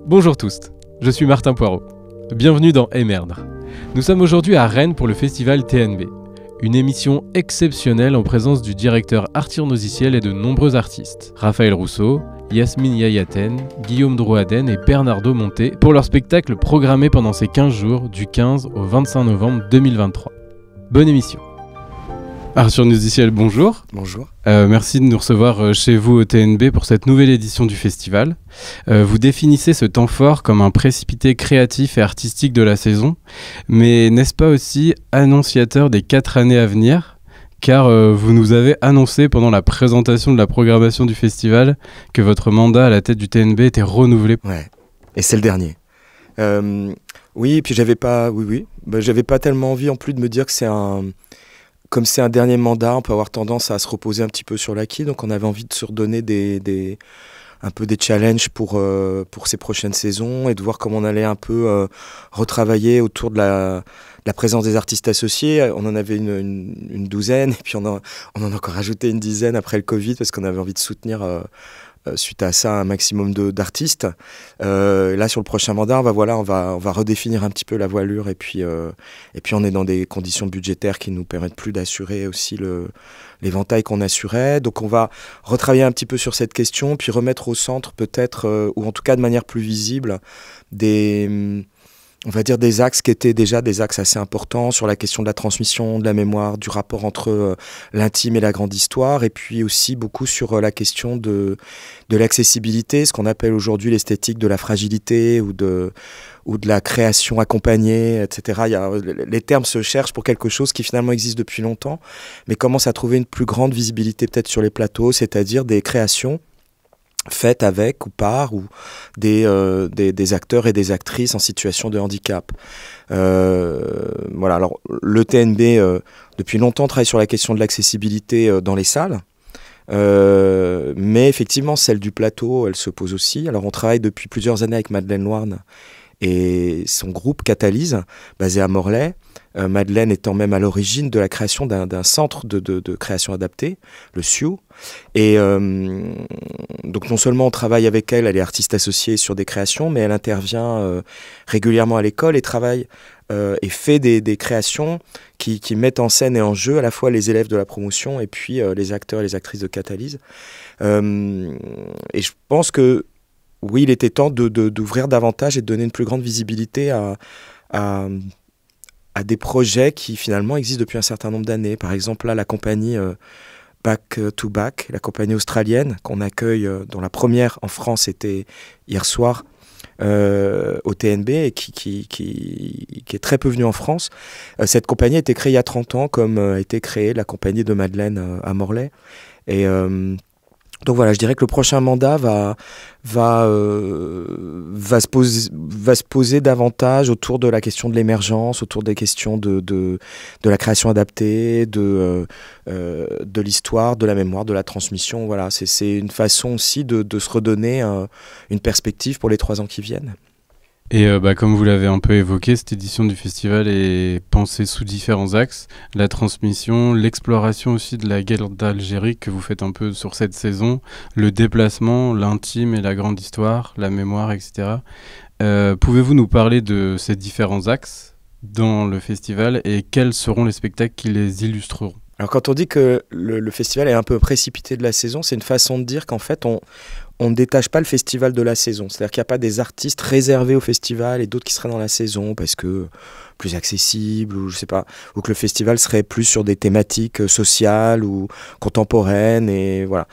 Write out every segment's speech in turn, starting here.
Bonjour tous, je suis Martin Poirot. Bienvenue dans Eh merde. Nous sommes aujourd'hui à Rennes pour le festival TNB. Une émission exceptionnelle en présence du directeur Arthur Noziciel et de nombreux artistes. Raphaël Rousseau, Yasmine Yayaten, Guillaume Drouaden et Bernardo Monté pour leur spectacle programmé pendant ces 15 jours du 15 au 25 novembre 2023. Bonne émission. Arthur Noziciel, bonjour. Bonjour. Merci de nous recevoir chez vous au TNB pour cette nouvelle édition du festival. Vous définissez ce temps fort comme un précipité créatif et artistique de la saison, mais n'est-ce pas aussi annonciateur des 4 années à venir ? Car vous nous avez annoncé pendant la présentation de la programmation du festival que votre mandat à la tête du TNB était renouvelé. Ouais, et c'est le dernier. Oui, et puis j'avais pas tellement envie en plus de me dire que comme c'est un dernier mandat, on peut avoir tendance à se reposer un petit peu sur l'acquis, donc on avait envie de se redonner un peu des challenges pour ces prochaines saisons et de voir comment on allait un peu retravailler autour de la présence des artistes associés. On en avait une douzaine et puis on en a encore rajouté une dizaine après le Covid parce qu'on avait envie de soutenir suite à ça un maximum d'artistes. Là sur le prochain mandat, on va redéfinir un petit peu la voilure et puis on est dans des conditions budgétaires qui nous permettent plus d'assurer aussi l'éventail qu'on assurait. Donc on va retravailler un petit peu sur cette question, puis remettre au centre peut-être, ou en tout cas de manière plus visible, on va dire des axes qui étaient déjà des axes assez importants sur la question de la transmission, de la mémoire, du rapport entre l'intime et la grande histoire, et puis aussi beaucoup sur la question de l'accessibilité, ce qu'on appelle aujourd'hui l'esthétique de la fragilité ou de la création accompagnée, etc. Les termes se cherchent pour quelque chose qui finalement existe depuis longtemps, mais commence à trouver une plus grande visibilité peut-être sur les plateaux, c'est-à-dire des créations faites avec ou par ou des acteurs et des actrices en situation de handicap. Voilà. Alors le TNB depuis longtemps travaille sur la question de l'accessibilité dans les salles, mais effectivement celle du plateau elle se pose aussi. Alors on travaille depuis plusieurs années avec Madeleine Loarn et son groupe Catalyse basé à Morlaix. Madeleine étant même à l'origine de la création d'un centre de création adaptée, le SIU. Et donc non seulement on travaille avec elle, elle est artiste associée sur des créations, mais elle intervient régulièrement à l'école et travaille et fait des créations qui mettent en scène et en jeu à la fois les élèves de la promotion et puis les acteurs et les actrices de Catalyse. Et je pense que oui, il était temps d'ouvrir davantage et de donner une plus grande visibilité à des projets qui finalement existent depuis un certain nombre d'années. Par exemple, là, la compagnie Back to Back, la compagnie australienne qu'on accueille, dont la première en France était hier soir au TNB et qui est très peu venue en France. Cette compagnie a été créée il y a 30 ans, comme a été créée la compagnie de Madeleine à Morlaix. Et donc voilà, je dirais que le prochain mandat va se poser davantage autour de la question de l'émergence, autour des questions de la création adaptée, de l'histoire, de la mémoire, de la transmission. Voilà, c'est une façon aussi de se redonner une perspective pour les 3 ans qui viennent. Et comme vous l'avez un peu évoqué, cette édition du festival est pensée sous différents axes. La transmission, l'exploration aussi de la guerre d'Algérie que vous faites un peu sur cette saison, le déplacement, l'intime et la grande histoire, la mémoire, etc. Pouvez-vous nous parler de ces différents axes dans le festival et quels seront les spectacles qui les illustreront ? Alors quand on dit que le festival est un peu précipité de la saison, c'est une façon de dire qu'en fait on ne détache pas le festival de la saison. C'est-à-dire qu'il n'y a pas des artistes réservés au festival et d'autres qui seraient dans la saison parce que plus accessible ou je sais pas, ou que le festival serait plus sur des thématiques sociales ou contemporaines et voilà.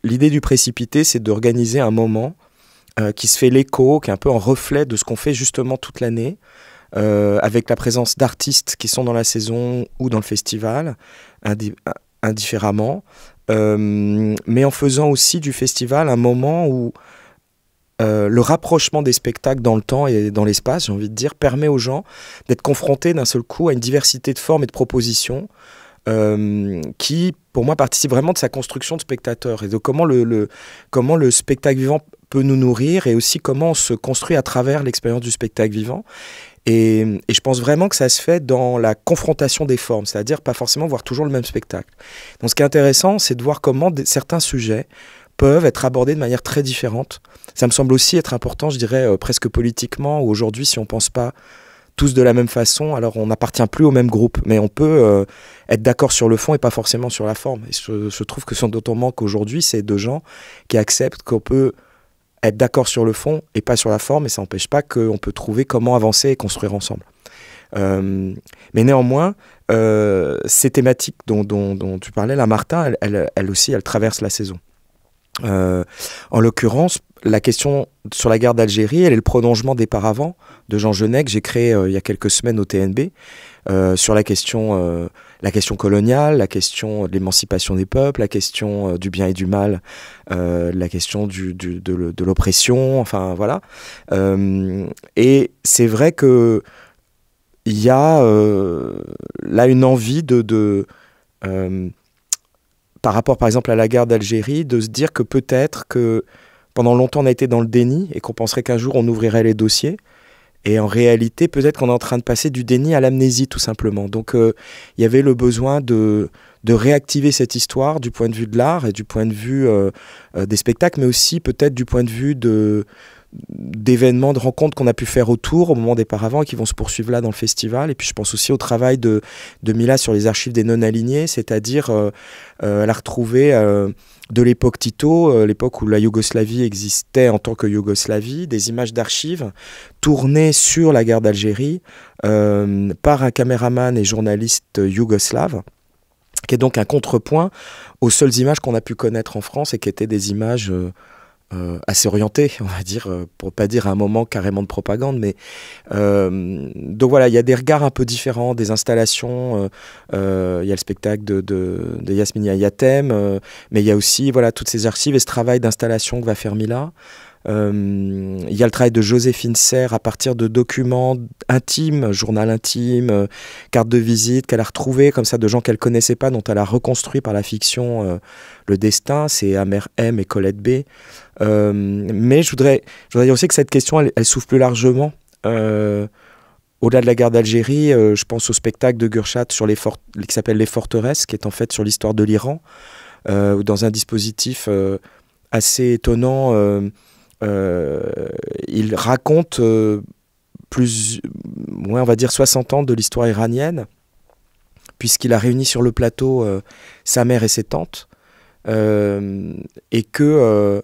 L'idée du précipité, c'est d'organiser un moment qui se fait l'écho, qui est un peu en reflet de ce qu'on fait justement toute l'année. Avec la présence d'artistes qui sont dans la saison ou dans le festival, indifféremment, mais en faisant aussi du festival un moment où le rapprochement des spectacles dans le temps et dans l'espace, j'ai envie de dire, permet aux gens d'être confrontés d'un seul coup à une diversité de formes et de propositions qui, pour moi, participe vraiment de sa construction de spectateur et de comment le spectacle vivant peut nous nourrir et aussi comment on se construit à travers l'expérience du spectacle vivant. Et je pense vraiment que ça se fait dans la confrontation des formes, c'est-à-dire pas forcément voir toujours le même spectacle. Donc ce qui est intéressant, c'est de voir comment certains sujets peuvent être abordées de manière très différente. Ça me semble aussi être important, je dirais, presque politiquement, où aujourd'hui, si on ne pense pas tous de la même façon, alors on n'appartient plus au même groupe. Mais on peut être d'accord sur le fond et pas forcément sur la forme. Et je trouve que ce dont on manque aujourd'hui, c'est de gens qui acceptent qu'on peut être d'accord sur le fond et pas sur la forme, et ça n'empêche pas qu'on peut trouver comment avancer et construire ensemble. Mais néanmoins, ces thématiques dont tu parlais, là, Martin, elle aussi, elle traverse la saison. En l'occurrence, la question sur la guerre d'Algérie, elle est le prolongement des paravents de Jean Genet que j'ai créé il y a quelques semaines au TNB, sur la question coloniale, la question de l'émancipation des peuples, la question du bien et du mal, la question de l'oppression, enfin voilà. Et c'est vrai que il y a là une envie par rapport par exemple à la guerre d'Algérie, de se dire que peut-être que pendant longtemps on a été dans le déni et qu'on penserait qu'un jour on ouvrirait les dossiers. Et en réalité, peut-être qu'on est en train de passer du déni à l'amnésie, tout simplement. Donc, il y avait le besoin de réactiver cette histoire du point de vue de l'art et du point de vue des spectacles, mais aussi peut-être du point de vue d'événements, de rencontres qu'on a pu faire autour au moment des paravents et qui vont se poursuivre là dans le festival. Et puis, je pense aussi au travail de Mila sur les archives des non-alignés, c'est-à-dire elle a retrouvé de l'époque Tito, l'époque où la Yougoslavie existait en tant que Yougoslavie, des images d'archives tournées sur la guerre d'Algérie par un caméraman et journaliste yougoslave, qui est donc un contrepoint aux seules images qu'on a pu connaître en France et qui étaient des images assez orientées, on va dire, pour pas dire à un moment carrément de propagande, mais donc voilà, il y a des regards un peu différents, des installations, il y a le spectacle de Yasmine Yatem, mais il y a aussi voilà, toutes ces archives et ce travail d'installation que va faire Mila. Il y a le travail de Joséphine Serre à partir de documents intimes, journal intime, carte de visite qu'elle a retrouvées comme ça de gens qu'elle connaissait pas, dont elle a reconstruit par la fiction le destin. C'est Amer M et Colette B. Mais je voudrais dire aussi que cette question elle s'ouvre plus largement. Au-delà de la guerre d'Algérie, je pense au spectacle de Gurchat sur qui s'appelle Les Forteresses, qui est en fait sur l'histoire de l'Iran, dans un dispositif assez étonnant. Il raconte on va dire 60 ans de l'histoire iranienne, puisqu'il a réuni sur le plateau sa mère et ses tantes, et que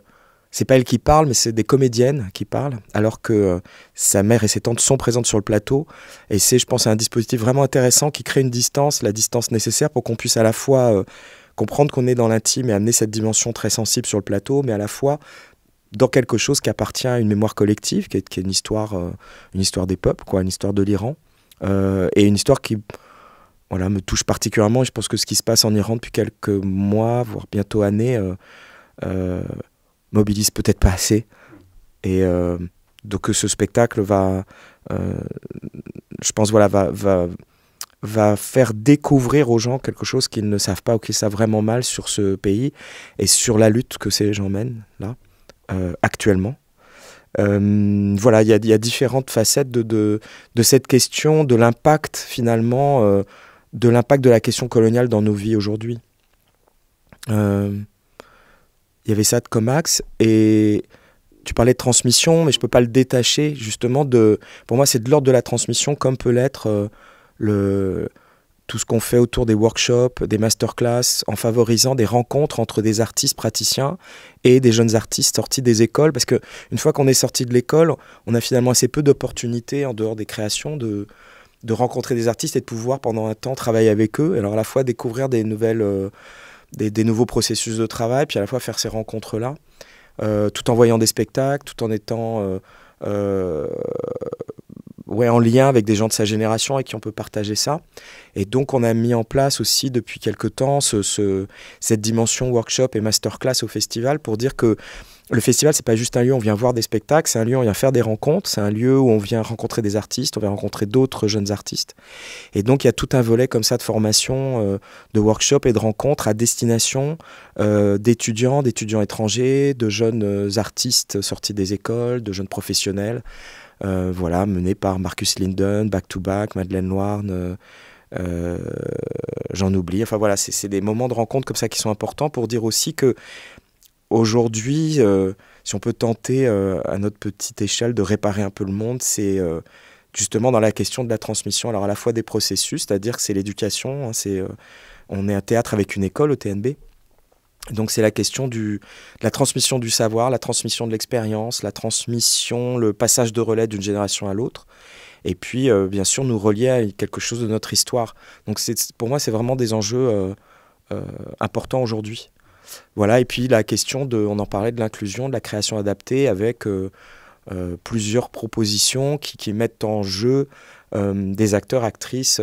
c'est pas elle qui parle, mais c'est des comédiennes qui parlent, alors que sa mère et ses tantes sont présentes sur le plateau. Et c'est, je pense, un dispositif vraiment intéressant qui crée une distance, la distance nécessaire pour qu'on puisse à la fois comprendre qu'on est dans l'intime et amener cette dimension très sensible sur le plateau, mais à la fois dans quelque chose qui appartient à une mémoire collective, qui est une histoire des peuples, quoi, une histoire de l'Iran, et une histoire qui me touche particulièrement. Et je pense que ce qui se passe en Iran depuis quelques mois, voire bientôt années, mobilise peut-être pas assez. Et donc ce spectacle va faire découvrir aux gens quelque chose qu'ils ne savent pas ou qu'ils savent vraiment mal sur ce pays et sur la lutte que ces gens mènent là. Actuellement. Voilà, il y a différentes facettes de cette question, de l'impact finalement, de l'impact de la question coloniale dans nos vies aujourd'hui. Il y avait ça de Comax, et tu parlais de transmission, mais je ne peux pas le détacher justement pour moi c'est de l'ordre de la transmission, comme peut l'être tout ce qu'on fait autour des workshops, des masterclass, en favorisant des rencontres entre des artistes praticiens et des jeunes artistes sortis des écoles. Parce qu'une fois qu'on est sorti de l'école, on a finalement assez peu d'opportunités en dehors des créations de rencontrer des artistes et de pouvoir pendant un temps travailler avec eux. Alors à la fois découvrir des nouveaux processus de travail, puis à la fois faire ces rencontres-là, tout en voyant des spectacles, tout en étant en lien avec des gens de sa génération avec qui on peut partager ça. Et donc on a mis en place aussi depuis quelque temps cette dimension workshop et masterclass au festival, pour dire que le festival, c'est pas juste un lieu où on vient voir des spectacles, c'est un lieu où on vient faire des rencontres, c'est un lieu où on vient rencontrer des artistes, on vient rencontrer d'autres jeunes artistes. Et donc il y a tout un volet comme ça de formation, de workshop et de rencontres à destination d'étudiants étrangers, de jeunes artistes sortis des écoles, de jeunes professionnels, menés par Marcus Linden, Back to Back, Madeleine Loarn, j'en oublie. Enfin voilà, c'est des moments de rencontre comme ça qui sont importants pour dire aussi que aujourd'hui, si on peut tenter à notre petite échelle de réparer un peu le monde, c'est justement dans la question de la transmission. Alors à la fois des processus, c'est-à-dire que c'est l'éducation, hein, on est un théâtre avec une école au TNB. Donc c'est la question de la transmission du savoir, la transmission de l'expérience, la transmission, le passage de relais d'une génération à l'autre. Et puis, bien sûr, nous relier à quelque chose de notre histoire. Donc pour moi, c'est vraiment des enjeux importants aujourd'hui. Voilà, et puis la question on en parlait, de l'inclusion, de la création adaptée, avec plusieurs propositions qui mettent en jeu des acteurs, actrices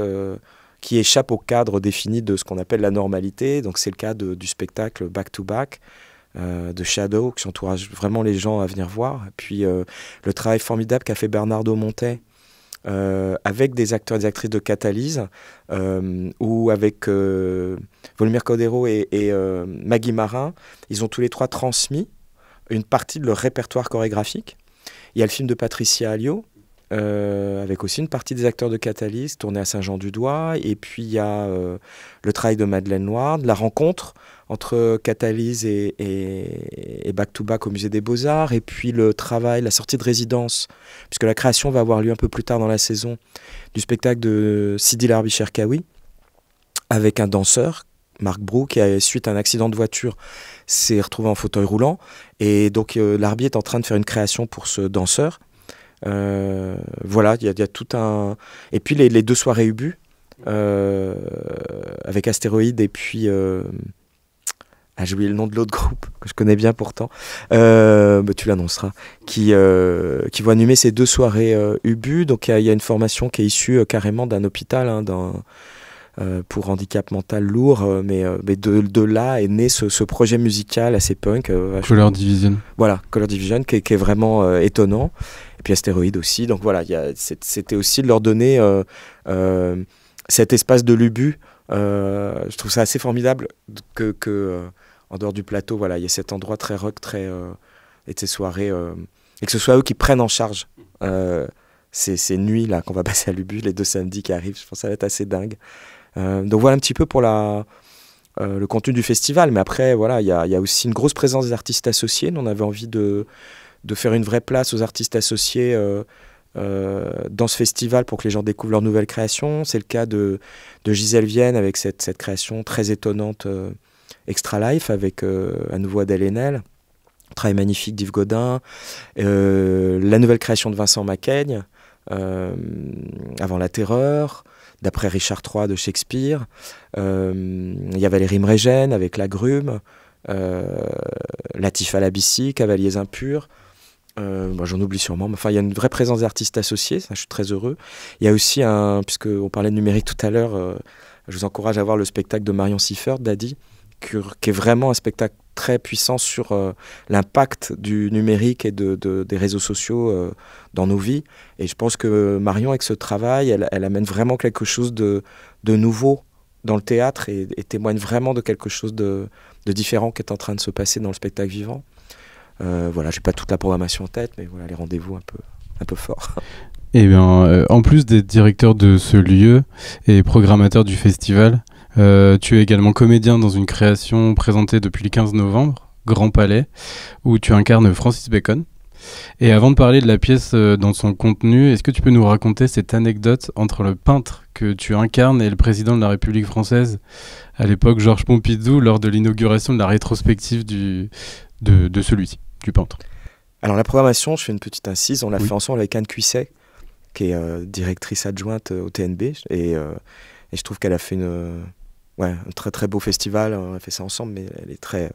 qui échappent au cadre défini de ce qu'on appelle la normalité. Donc c'est le cas du spectacle Back to Back de Shadow, qui encourage vraiment les gens à venir voir. Et puis le travail formidable qu'a fait Bernardo Montet avec des acteurs et des actrices de Catalyse, ou avec Volmir Cordero et Maggie Marin. Ils ont tous les trois transmis une partie de leur répertoire chorégraphique. Il y a le film de Patricia Alliot, avec aussi une partie des acteurs de Catalyse, tourné à Saint-Jean-du-Doigt. Et puis il y a le travail de Madeleine Loire, la rencontre entre Catalyse et Back to Back au Musée des Beaux-Arts. Et puis le travail, la sortie de résidence, puisque la création va avoir lieu un peu plus tard dans la saison, du spectacle de Sidi Larbi Cherkaoui, avec un danseur, Marc Brou, qui, suite à un accident de voiture, s'est retrouvé en fauteuil roulant. Et donc Larbi est en train de faire une création pour ce danseur. Voilà, il y a tout un... Et puis les deux soirées Ubu, avec Astéroïde et puis... j'ai oublié le nom de l'autre groupe, que je connais bien pourtant, tu l'annonceras, qui vont animer ces deux soirées Ubu. Donc il y a une formation qui est issue carrément d'un hôpital, hein, pour handicap mental lourd, mais de là est né ce projet musical assez punk. Color Division. Voilà, Color Division, qui est vraiment étonnant. Et puis Astéroïde aussi. Donc voilà, c'était aussi de leur donner cet espace de l'Ubu. Je trouve ça assez formidable que en dehors du plateau, voilà, il y a cet endroit très rock, et de ces soirées, et que ce soit eux qui prennent en charge ces nuits là qu'on va passer à l'Ubu, les 2 samedis qui arrivent. Je pense que ça va être assez dingue. Donc voilà un petit peu pour le contenu du festival. Mais après, voilà, il y a aussi une grosse présence des artistes associés. Nous, on avait envie de faire une vraie place aux artistes associés dans ce festival pour que les gens découvrent leurs nouvelles créations. C'est le cas de Gisèle Vienne avec cette création très étonnante Extra Life, avec à nouveau Adèle Haenel, travail magnifique d'Yves Godin, la nouvelle création de Vincent Macaigne, Avant la Terreur, d'après Richard III de Shakespeare. Il y a Valérie Mrégène avec La Grume, Latif Alabissi, Cavaliers impurs. J'en oublie sûrement, mais enfin, il y a une vraie présence d'artistes associés, ça, je suis très heureux. Il y a aussi puisqu'on parlait de numérique tout à l'heure, je vous encourage à voir le spectacle de Marion Siffert, Daddy, qui est vraiment un spectacle très puissant sur l'impact du numérique et des réseaux sociaux dans nos vies. Et je pense que Marion, avec ce travail, elle amène vraiment quelque chose de nouveau dans le théâtre, et témoigne vraiment de quelque chose de différent qui est en train de se passer dans le spectacle vivant. Voilà, j'ai pas toute la programmation en tête, mais voilà, les rendez-vous un peu forts. Et bien, en plus d'être directeur de ce lieu et programmateur du festival, tu es également comédien dans une création présentée depuis le 15 novembre, Grand Palais, où tu incarnes Francis Bacon. Et avant de parler de la pièce dans son contenu, est-ce que tu peux nous raconter cette anecdote entre le peintre que tu incarnes et le président de la République française, à l'époque Georges Pompidou, lors de l'inauguration de la rétrospective de celui-ci, du peintre? Alors la programmation, je fais une petite incise, on l'a fait ensemble avec Anne Cuisset, qui est directrice adjointe au TNB, et je trouve qu'elle a fait un très très beau festival. On a fait ça ensemble, mais elle est très...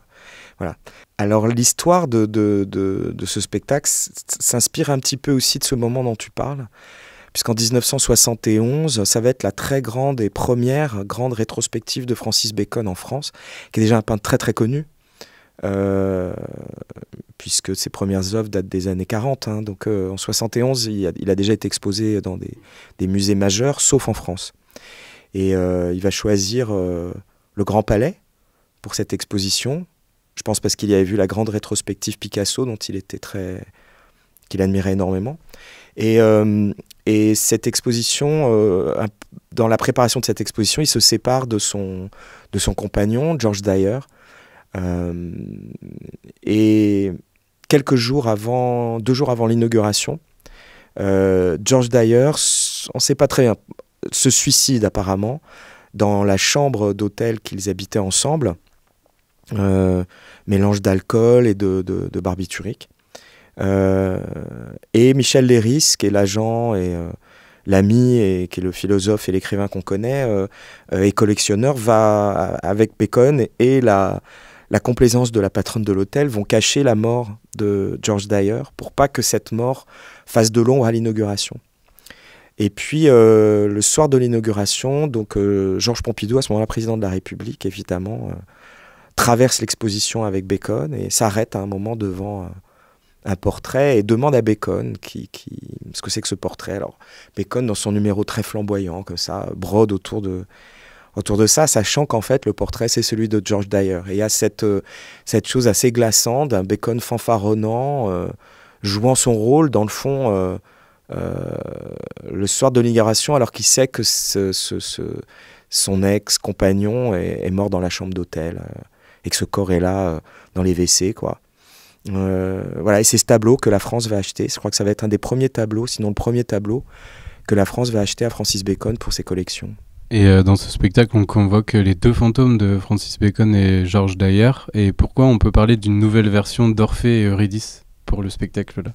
voilà. Alors l'histoire de ce spectacle s'inspire un petit peu aussi de ce moment dont tu parles, puisqu'en 1971, ça va être la très grande et première grande rétrospective de Francis Bacon en France, qui est déjà un peintre très très connu, puisque ses premières œuvres datent des années 40. Hein. Donc en 71, il a déjà été exposé dans des musées majeurs, sauf en France. Et il va choisir le Grand Palais pour cette exposition. Je pense parce qu'il y avait vu la grande rétrospective Picasso, dont qu'il admirait énormément. Et cette exposition, dans la préparation de cette exposition, il se sépare de son compagnon, George Dyer, Euh, et quelques jours avant, 2 jours avant l'inauguration, George Dyer, on ne sait pas très bien, se suicide apparemment dans la chambre d'hôtel qu'ils habitaient ensemble, mélange d'alcool et de barbiturique. Et Michel Leiris, qui est l'agent et l'ami, et qui est le philosophe et l'écrivain qu'on connaît, et collectionneur, va avec Bacon et la complaisance de la patronne de l'hôtel vont cacher la mort de George Dyer pour pas que cette mort fasse de l'ombre à l'inauguration. Et puis le soir de l'inauguration, donc Georges Pompidou, à ce moment-là président de la République, évidemment, traverse l'exposition avec Bacon et s'arrête à un moment devant un portrait et demande à Bacon ce que c'est que ce portrait. Alors Bacon, dans son numéro très flamboyant, comme ça, brode autour de ça, sachant qu'en fait le portrait c'est celui de George Dyer. Et il y a cette chose assez glaçante, un Bacon fanfaronnant, jouant son rôle dans le fond le soir de l'inauguration, alors qu'il sait que son ex-compagnon est mort dans la chambre d'hôtel et que ce corps est là dans les WC, quoi. Voilà, et c'est ce tableau que la France va acheter. Je crois que ça va être un des premiers tableaux, sinon le premier tableau que la France va acheter à Francis Bacon pour ses collections. Et dans ce spectacle, on convoque les deux fantômes de Francis Bacon et George Dyer. Et pourquoi on peut parler d'une nouvelle version d'Orphée et Eurydice pour le spectacle-là?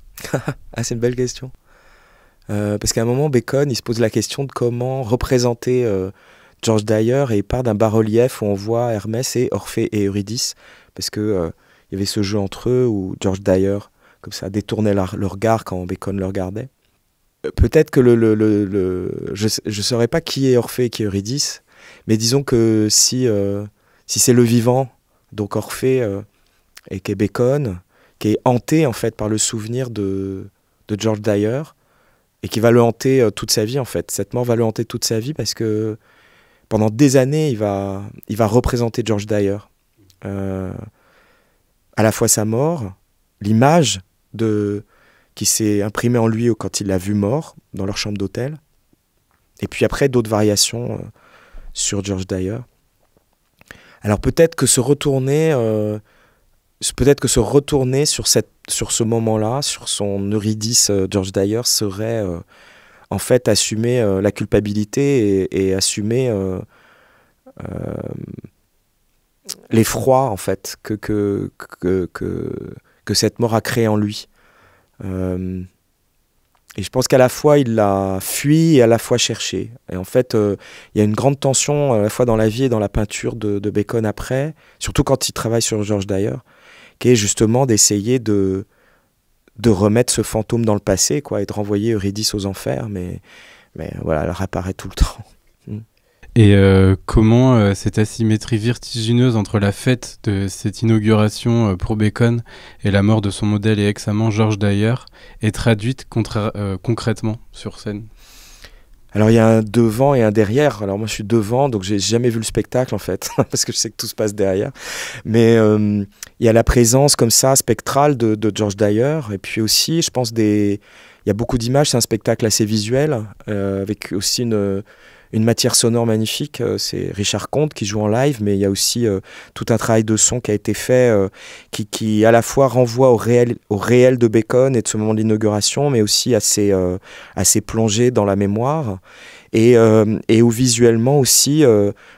Ah, c'est une belle question. Parce qu'à un moment, Bacon, il se pose la question de comment représenter George Dyer, et il part d'un bas-relief où on voit Hermès et Orphée et Eurydice, parce que il y avait ce jeu entre eux où George Dyer, comme ça, détournait le regard quand Bacon le regardait. Peut-être que je ne saurais pas qui est Orphée et qui est Eurydice, mais disons que si c'est le vivant, donc Orphée, et qui est Bacon, qui est hanté en fait par le souvenir de George Dyer, et qui va le hanter toute sa vie en fait. Cette mort va le hanter toute sa vie parce que pendant des années, il va représenter George Dyer. À la fois sa mort, l'image qui s'est imprimée en lui quand il l'a vu mort dans leur chambre d'hôtel, et puis après d'autres variations sur George Dyer. Alors peut-être que se retourner sur ce moment-là, sur son Eurydice George Dyer, serait en fait assumer la culpabilité et assumer l'effroi en fait que cette mort a créé en lui. Et je pense qu'à la fois il l'a fui et à la fois cherché. Et en fait, il y a une grande tension à la fois dans la vie et dans la peinture de Bacon après, surtout quand il travaille sur George Dyer, qui est justement d'essayer de remettre ce fantôme dans le passé, quoi, et de renvoyer Eurydice aux enfers, mais voilà, elle réapparaît tout le temps. Et comment cette asymétrie vertigineuse entre la fête de cette inauguration pour Bacon et la mort de son modèle et ex-amant George Dyer est traduite concrètement sur scène? Alors il y a un devant et un derrière. Alors moi je suis devant, donc j'ai jamais vu le spectacle en fait, parce que je sais que tout se passe derrière. Mais il y a la présence comme ça spectrale de George Dyer, et puis aussi je pense il y a beaucoup d'images. C'est un spectacle assez visuel, avec aussi une matière sonore magnifique. C'est Richard Comte qui joue en live, mais il y a aussi tout un travail de son qui a été fait, qui à la fois renvoie au réel de Bacon et de ce moment de l'inauguration, mais aussi assez plongé dans la mémoire, et où visuellement aussi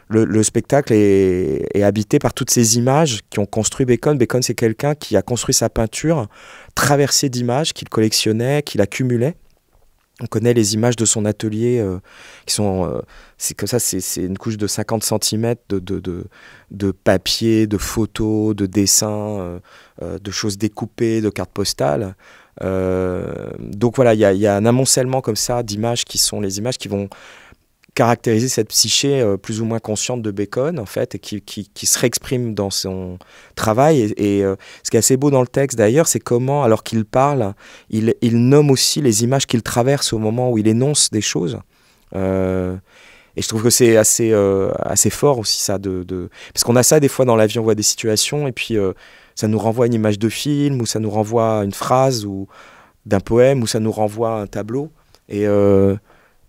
le spectacle est habité par toutes ces images qui ont construit Bacon. Bacon, c'est quelqu'un qui a construit sa peinture traversée d'images qu'il collectionnait, qu'il accumulait. On connaît les images de son atelier qui sont... c'est comme ça, c'est une couche de 50 cm de papier, de photos, de dessins, de choses découpées, de cartes postales. Donc voilà, il y a un amoncellement comme ça d'images qui sont les images qui vont caractériser cette psyché plus ou moins consciente de Bacon, en fait, et qui se réexprime dans son travail. Et ce qui est assez beau dans le texte, d'ailleurs, c'est comment, alors qu'il parle, il nomme aussi les images qu'il traverse au moment où il énonce des choses. Et je trouve que c'est assez fort aussi, ça. Parce qu'on a ça, des fois, dans la vie, on voit des situations, et puis ça nous renvoie à une image de film, ou ça nous renvoie à une phrase, ou d'un poème, ou ça nous renvoie à un tableau.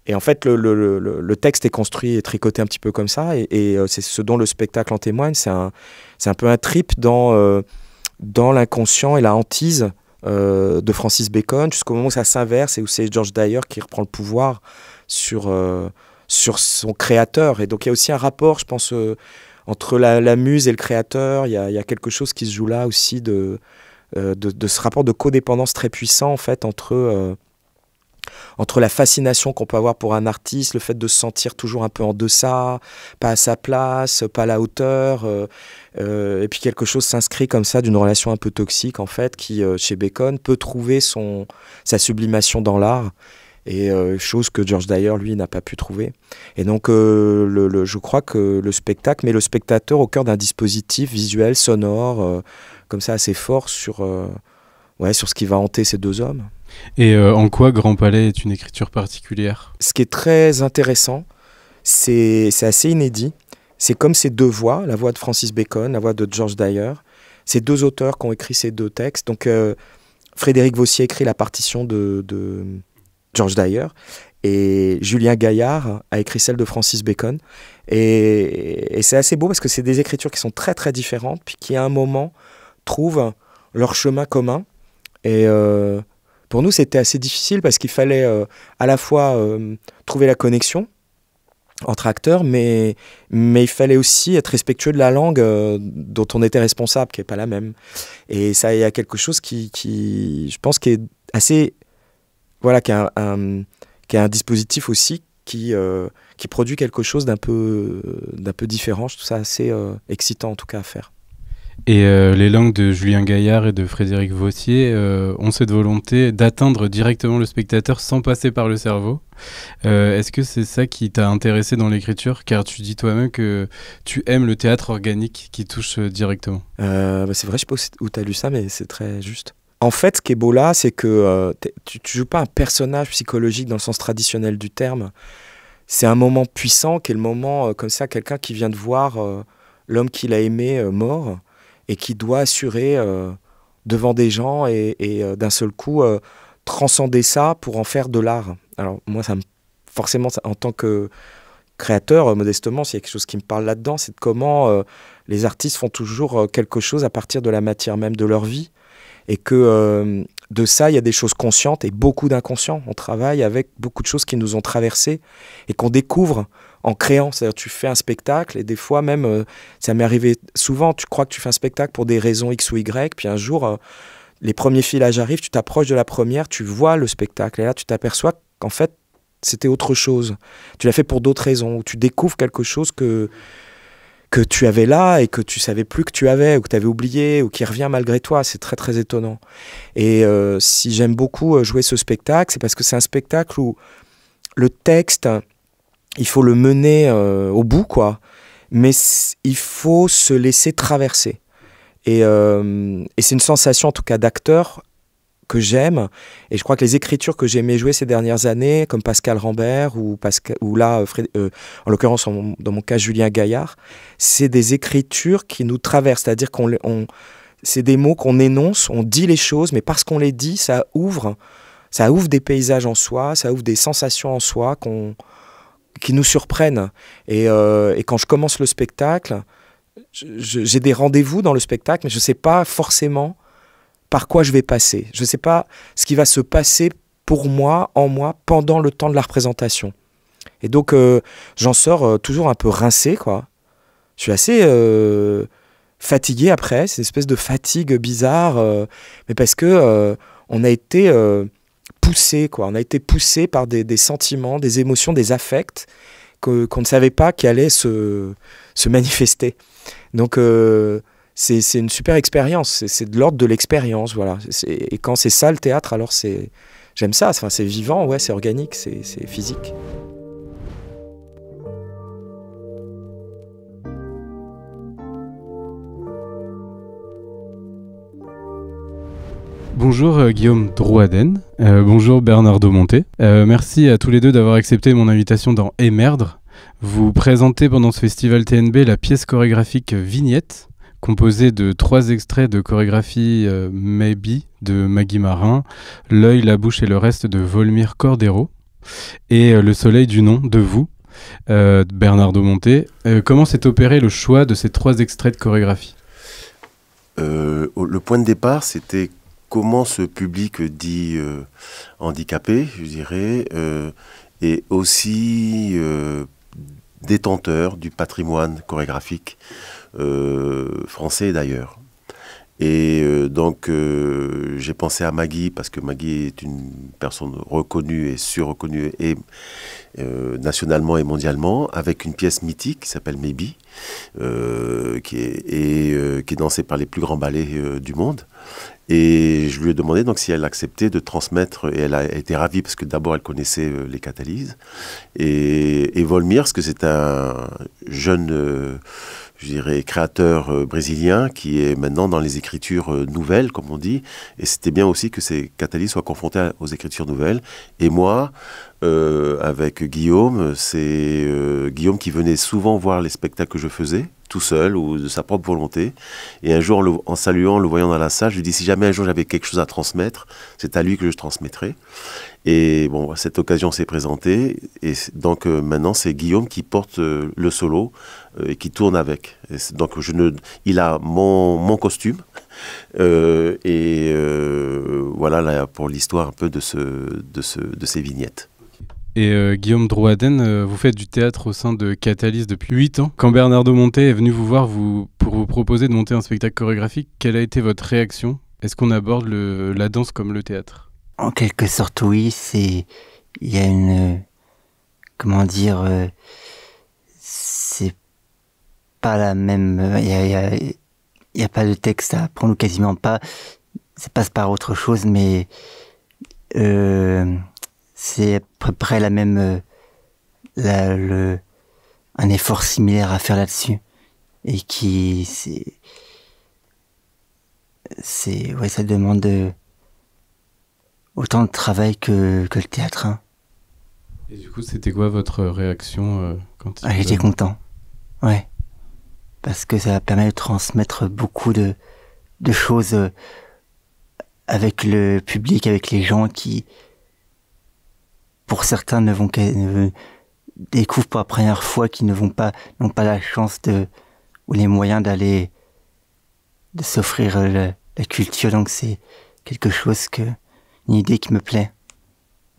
Et en fait, le texte est construit et tricoté un petit peu comme ça, et c'est ce dont le spectacle en témoigne. C'est un peu un trip dans l'inconscient et la hantise de Francis Bacon, jusqu'au moment où ça s'inverse et où c'est George Dyer qui reprend le pouvoir sur son créateur. Et donc il y a aussi un rapport, je pense, entre la muse et le créateur. Il y a quelque chose qui se joue là aussi de ce rapport de codépendance très puissant, en fait, entre la fascination qu'on peut avoir pour un artiste, le fait de se sentir toujours un peu en deçà, pas à sa place, pas à la hauteur, et puis quelque chose s'inscrit comme ça d'une relation un peu toxique, en fait, qui, chez Bacon, peut trouver sa sublimation dans l'art, et chose que George Dyer, lui, n'a pas pu trouver. Et donc, je crois que le spectacle met le spectateur au cœur d'un dispositif visuel, sonore, comme ça, assez fort sur ce qui va hanter ces deux hommes. Et en quoi Grand Palais est une écriture particulière ? Ce qui est très intéressant, c'est assez inédit. C'est comme ces deux voix, la voix de Francis Bacon, la voix de George Dyer, ces deux auteurs qui ont écrit ces deux textes. Donc Frédéric Vossier écrit la partition de George Dyer et Julien Gaillard a écrit celle de Francis Bacon. Et c'est assez beau parce que c'est des écritures qui sont très très différentes, puis qui à un moment trouvent leur chemin commun. Et pour nous, c'était assez difficile parce qu'il fallait à la fois trouver la connexion entre acteurs, mais il fallait aussi être respectueux de la langue dont on était responsable, qui n'est pas la même. Et ça, il y a quelque chose qui je pense, qui est assez... Voilà, qui a un dispositif aussi qui produit quelque chose d'un peu différent. Je trouve ça assez excitant, en tout cas, à faire. Et les langues de Julien Gaillard et de Frédéric Vossier ont cette volonté d'atteindre directement le spectateur sans passer par le cerveau. Est-ce que c'est ça qui t'a intéressé dans l'écriture ? Car tu dis toi-même que tu aimes le théâtre organique qui touche directement. C'est vrai, je ne sais pas où tu as lu ça, mais c'est très juste. En fait, ce qui est beau là, c'est que tu ne joues pas un personnage psychologique dans le sens traditionnel du terme. C'est un moment puissant qui est le moment, comme ça, quelqu'un qui vient de voir l'homme qu'il a aimé mort, et qui doit assurer devant des gens et d'un seul coup transcender ça pour en faire de l'art. Alors moi, forcément, en tant que créateur, modestement, s'il y a quelque chose qui me parle là-dedans, c'est de comment les artistes font toujours quelque chose à partir de la matière même de leur vie, et que de ça, il y a des choses conscientes et beaucoup d'inconscients. On travaille avec beaucoup de choses qui nous ont traversées et qu'on découvre en créant. C'est-à-dire, tu fais un spectacle et des fois même, ça m'est arrivé souvent, tu crois que tu fais un spectacle pour des raisons X ou Y, puis un jour, les premiers filages arrivent, tu t'approches de la première, tu vois le spectacle, et là, tu t'aperçois qu'en fait, c'était autre chose. Tu l'as fait pour d'autres raisons, ou tu découvres quelque chose que tu avais là et que tu savais plus que tu avais, ou que tu avais oublié, ou qui revient malgré toi. C'est très très étonnant. Et si j'aime beaucoup jouer ce spectacle, c'est parce que c'est un spectacle où le texte, il faut le mener au bout, quoi. Mais il faut se laisser traverser. Et c'est une sensation, en tout cas, d'acteur que j'aime. Et je crois que les écritures que j'ai aimé jouer ces dernières années, comme Pascal Rambert ou là, en l'occurrence, dans mon cas, Julien Gaillard, c'est des écritures qui nous traversent. C'est-à-dire c'est des mots qu'on énonce, on dit les choses, mais parce qu'on les dit, ça ouvre des paysages en soi, ça ouvre des sensations en soi qui nous surprennent. Et quand je commence le spectacle, j'ai des rendez-vous dans le spectacle, mais je ne sais pas forcément par quoi je vais passer. Je ne sais pas ce qui va se passer pour moi, en moi, pendant le temps de la représentation. Et donc, j'en sors toujours un peu rincé, quoi. Je suis assez fatigué après, c'est une espèce de fatigue bizarre, mais parce que on a été poussé, quoi. On a été poussé par des sentiments, des émotions, des affects qu'on ne savait pas qui allaient se manifester. Donc, c'est une super expérience, c'est de l'ordre de l'expérience, voilà. Et quand c'est ça le théâtre, alors j'aime ça, enfin, c'est vivant, ouais, c'est organique, c'est physique. Bonjour Guillaume Drouaden, bonjour Bernard Daumonté. Merci à tous les deux d'avoir accepté mon invitation dans Et merdre. Vous présentez pendant ce festival TNB la pièce chorégraphique Vignette, composée de 3 extraits de chorégraphie Maybe de Maggie Marin, L'œil, la bouche et le reste de Volmir Cordero. et Le soleil du nom de vous, Bernardo Monté. Comment s'est opéré le choix de ces 3 extraits de chorégraphie ? Le point de départ, c'était comment ce public dit handicapé, je dirais, est aussi détenteur du patrimoine chorégraphique français d'ailleurs. Et donc j'ai pensé à Maggie, parce que Maggie est une personne reconnue et surreconnue et nationalement et mondialement, avec une pièce mythique qui s'appelle Maybe, qui est dansée par les plus grands ballets du monde. Et je lui ai demandé donc si elle acceptait de transmettre, et elle a été ravie parce que d'abord elle connaissait les Catalyses, et Volmir, parce que c'est un jeune je dirais, créateur brésilien qui est maintenant dans les écritures nouvelles, comme on dit. Et c'était bien aussi que ces Catalyses soient confrontés aux écritures nouvelles. Et moi, avec Guillaume, c'est Guillaume qui venait souvent voir les spectacles que je faisais, tout seul ou de sa propre volonté. Et un jour, en saluant, le voyant dans la salle, je lui dis, si jamais un jour j'avais quelque chose à transmettre, c'est à lui que je transmettrai. Et bon, cette occasion s'est présentée, et donc maintenant c'est Guillaume qui porte le solo et qui tourne avec. Donc il a mon costume, voilà là, pour l'histoire un peu de ces vignettes. Et Guillaume Drouaden, vous faites du théâtre au sein de Catalyse depuis 8 ans. Quand Bernardo Monté est venu vous voir pour vous proposer de monter un spectacle chorégraphique, quelle a été votre réaction ? Est-ce qu'on aborde la danse comme le théâtre ? En quelque sorte, oui, il y a une, comment dire, c'est pas la même, il y a pas de texte à apprendre, ou quasiment pas, ça passe par autre chose, mais c'est à peu près la même, un effort similaire à faire là-dessus, et qui, ouais, ça demande autant de travail que le théâtre. Hein. Et du coup, c'était quoi votre réaction quand j'étais content. Ouais. Parce que ça permet de transmettre beaucoup de choses avec le public, avec les gens qui, pour certains, découvrent pour la première fois, qui n'ont pas la chance ou les moyens de s'offrir la culture. Donc c'est quelque chose une idée qui me plaît.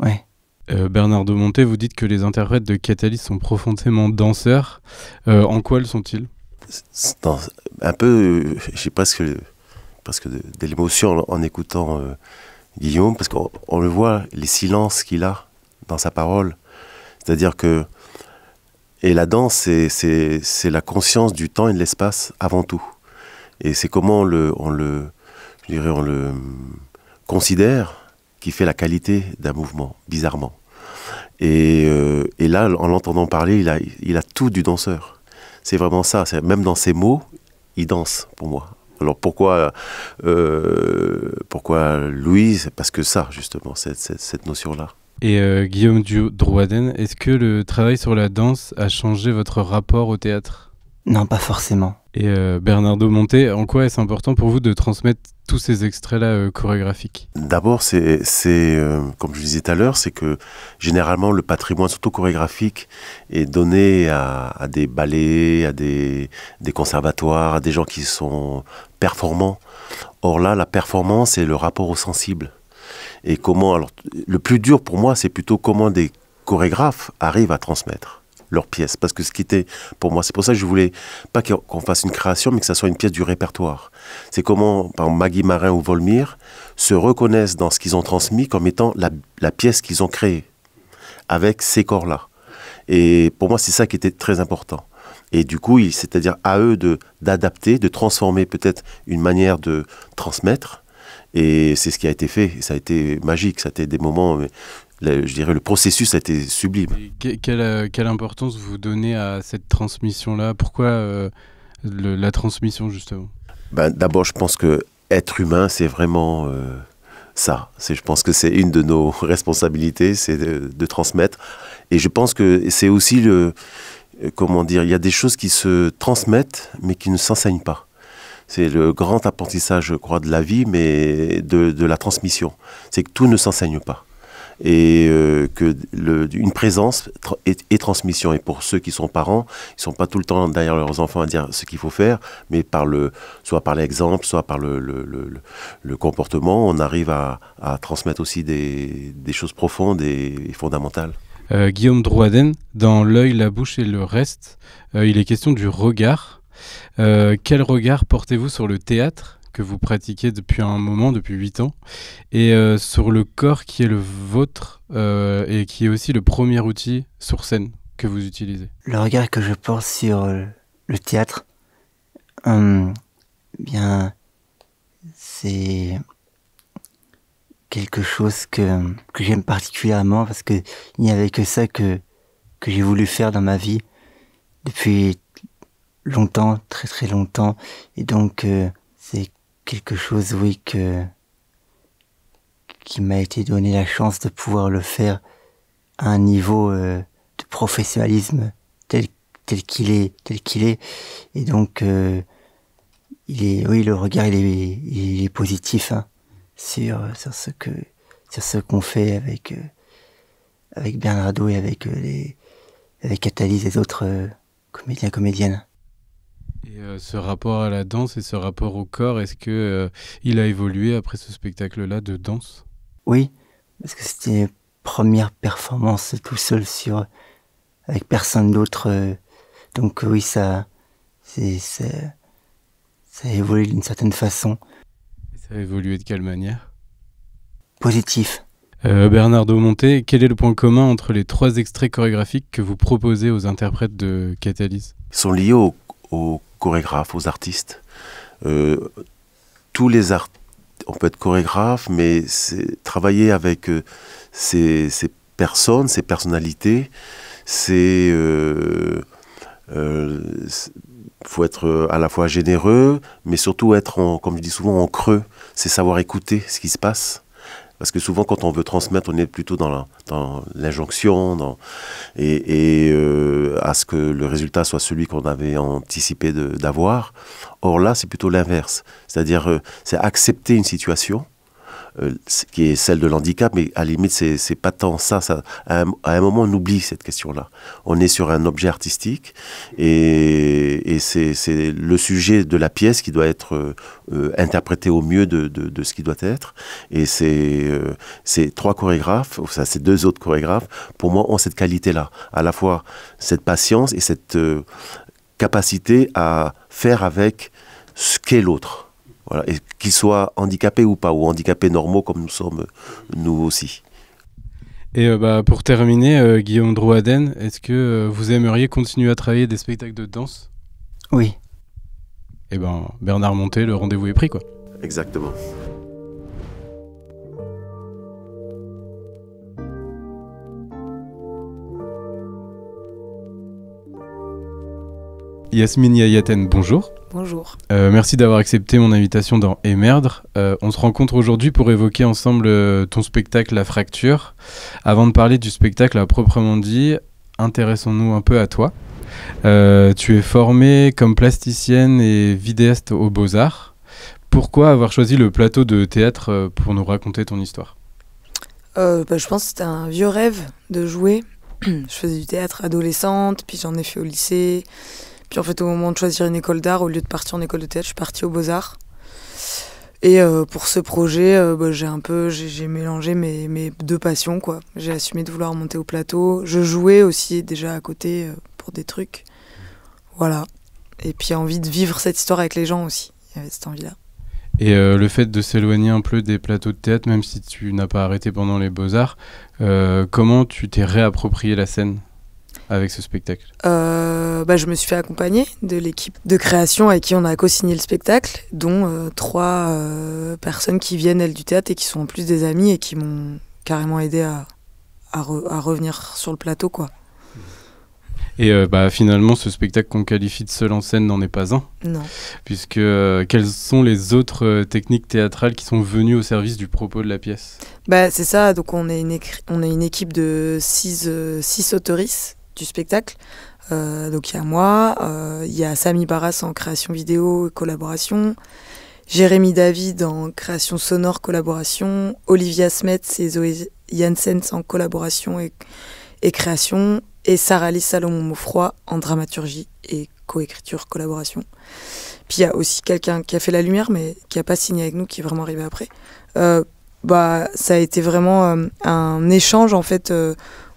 Ouais. Bernardo Monté, vous dites que les interprètes de Catalyse sont profondément danseurs. En quoi le sont-ils ? Un peu, j'ai presque de l'émotion en écoutant Guillaume, parce qu'on le voit, les silences qu'il a dans sa parole. C'est-à-dire que, et la danse, c'est la conscience du temps et de l'espace avant tout. Et c'est comment on le considère qui fait la qualité d'un mouvement, bizarrement. Et là, en l'entendant parler, il a tout du danseur. C'est vraiment ça. Même dans ses mots, il danse, pour moi. Alors pourquoi Louise ? Parce que ça, justement, cette notion-là. Et Guillaume Drouaden, est-ce que le travail sur la danse a changé votre rapport au théâtre ? Non, pas forcément. Et Bernardo Monté, en quoi est-ce important pour vous de transmettre tous ces extraits-là chorégraphiques ? D'abord, c'est comme je disais tout à l'heure, c'est que généralement le patrimoine, surtout chorégraphique, est donné à des ballets, à des conservatoires, à des gens qui sont performants. Or là, la performance, c'est le rapport au sensible. Et alors, le plus dur pour moi, c'est plutôt comment des chorégraphes arrivent à transmettre leurs pièces. Parce que ce qui était, pour moi, c'est pour ça que je voulais pas qu'on fasse une création, mais que ça soit une pièce du répertoire. C'est comment, par exemple, Maggie Marin ou Volmir se reconnaissent dans ce qu'ils ont transmis comme étant la pièce qu'ils ont créée, avec ces corps-là. Et pour moi, c'est ça qui était très important. Et du coup, c'est-à-dire à eux d'adapter, de transformer peut-être une manière de transmettre. Et c'est ce qui a été fait. Et ça a été magique. Ça a été des moments... je dirais le processus a été sublime. Et quelle importance vous donnez à cette transmission-là ? Pourquoi la transmission, justement ? D'abord, je pense que être humain, c'est vraiment ça. Je pense que c'est une de nos responsabilités, c'est de transmettre. Et je pense que c'est aussi comment dire, il y a des choses qui se transmettent, mais qui ne s'enseignent pas. C'est le grand apprentissage, je crois, de la vie, mais de la transmission. C'est que tout ne s'enseigne pas. et une présence et transmission. Et pour ceux qui sont parents, ils ne sont pas tout le temps derrière leurs enfants à dire ce qu'il faut faire, mais soit par l'exemple, soit par le comportement, on arrive à transmettre aussi des choses profondes et fondamentales. Guillaume Drouaden, dans L'œil, la bouche et le reste, il est question du regard. Quel regard portez-vous sur le théâtre que vous pratiquez depuis un moment, depuis 8 ans, et sur le corps qui est le vôtre et qui est aussi le premier outil sur scène que vous utilisez? Le regard que je porte sur le théâtre, bien, c'est quelque chose que j'aime particulièrement parce que il n'y avait que ça que j'ai voulu faire dans ma vie depuis longtemps, très très longtemps, et donc c'est quelque chose, oui, qui m'a été donné la chance de pouvoir le faire à un niveau de professionnalisme tel qu'il est, et donc le regard il est positif, hein, sur ce qu'on fait avec Bernardo et avec Athalie et les autres comédiennes. Et ce rapport à la danse et ce rapport au corps, est-ce que il a évolué après ce spectacle-là de danse? Oui, parce que c'était une première performance tout seul avec personne d'autre. Donc oui, ça a évolué d'une certaine façon. Et ça a évolué de quelle manière? Positif. Bernardo Monté, quel est le point commun entre les 3 extraits chorégraphiques que vous proposez aux interprètes de Catalyse? Ils sont liés aux chorégraphes, aux artistes. Tous les artistes, on peut être chorégraphe, mais travailler avec ces personnes, ces personnalités, faut être à la fois généreux, mais surtout être, comme je dis souvent, en creux. C'est savoir écouter ce qui se passe. Parce que souvent, quand on veut transmettre, on est plutôt dans l'injonction et à ce que le résultat soit celui qu'on avait anticipé d'avoir. Or là, c'est plutôt l'inverse. C'est-à-dire, c'est accepter une situation qui est celle de l'handicap, mais à la limite, c'est pas tant ça. À un moment, on oublie cette question-là. On est sur un objet artistique et c'est le sujet de la pièce qui doit être interprété au mieux de ce qui doit être. Et ces 3 chorégraphes, ces 2 autres chorégraphes, pour moi, ont cette qualité-là. À la fois cette patience et cette capacité à faire avec ce qu'est l'autre. Voilà, et qu'ils soient handicapés ou pas, ou handicapés normaux comme nous sommes, nous aussi. Et pour terminer, Guillaume Drouaden, est-ce que vous aimeriez continuer à travailler des spectacles de danse? Oui. Eh ben, Bernard Monté, le rendez-vous est pris, quoi. Exactement. Yasmine Yayaten, bonjour. Bonjour. Merci d'avoir accepté mon invitation dans Émerdre. On se rencontre aujourd'hui pour évoquer ensemble ton spectacle La Fracture. Avant de parler du spectacle à proprement dit, intéressons-nous un peu à toi. Tu es formée comme plasticienne et vidéaste aux Beaux-Arts. Pourquoi avoir choisi le plateau de théâtre pour nous raconter ton histoire? Je pense que c'était un vieux rêve de jouer. Je faisais du théâtre adolescente, puis j'en ai fait au lycée. Puis en fait, au moment de choisir une école d'art, au lieu de partir en école de théâtre, je suis partie aux Beaux-Arts. Et pour ce projet, j'ai mélangé mes 2 passions, quoi. J'ai assumé de vouloir monter au plateau. Je jouais aussi déjà à côté pour des trucs. Voilà. Et puis envie de vivre cette histoire avec les gens aussi. Il y avait cette envie-là. Et le fait de s'éloigner un peu des plateaux de théâtre, même si tu n'as pas arrêté pendant les Beaux-Arts, comment tu t'es réapproprié la scène avec ce spectacle? Je me suis fait accompagner de l'équipe de création avec qui on a co-signé le spectacle, dont 3 personnes qui viennent, elles, du théâtre et qui sont en plus des amies et qui m'ont carrément aidé à revenir sur le plateau, quoi. Et finalement, ce spectacle qu'on qualifie de seul en scène n'en est pas un. Non. Puisque quelles sont les autres techniques théâtrales qui sont venues au service du propos de la pièce? C'est ça, donc on est une équipe de 6 autoristes du spectacle. Donc il y a moi, il y a Samy Barras en création vidéo et collaboration, Jérémy David en création sonore collaboration, Olivia Smets et Yann Sens en collaboration et création, et Sarah-Lise Salomon-Maufroy en dramaturgie et coécriture, collaboration. Puis il y a aussi quelqu'un qui a fait la lumière, mais qui n'a pas signé avec nous, qui est vraiment arrivé après. Ça a été vraiment un échange, en fait.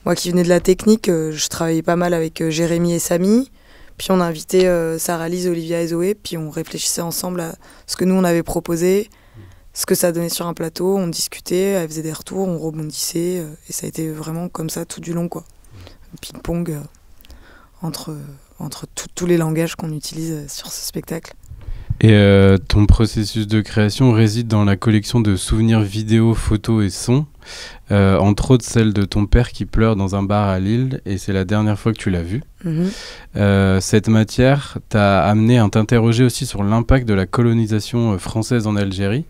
Moi qui venais de la technique, je travaillais pas mal avec Jérémy et Samy. Puis on a invité Sarah-Lise, Olivia et Zoé, puis on réfléchissait ensemble à ce que nous on avait proposé, ce que ça donnait sur un plateau, on discutait, elle faisait des retours, on rebondissait, et ça a été vraiment comme ça tout du long, quoi. Ping-pong entre tous les langages qu'on utilise sur ce spectacle. Et ton processus de création réside dans la collection de souvenirs vidéo, photos et sons, entre autres celle de ton père qui pleure dans un bar à Lille, et c'est la dernière fois que tu l'as vu. Cette matière t'a amené à t'interroger aussi sur l'impact de la colonisation française en Algérie.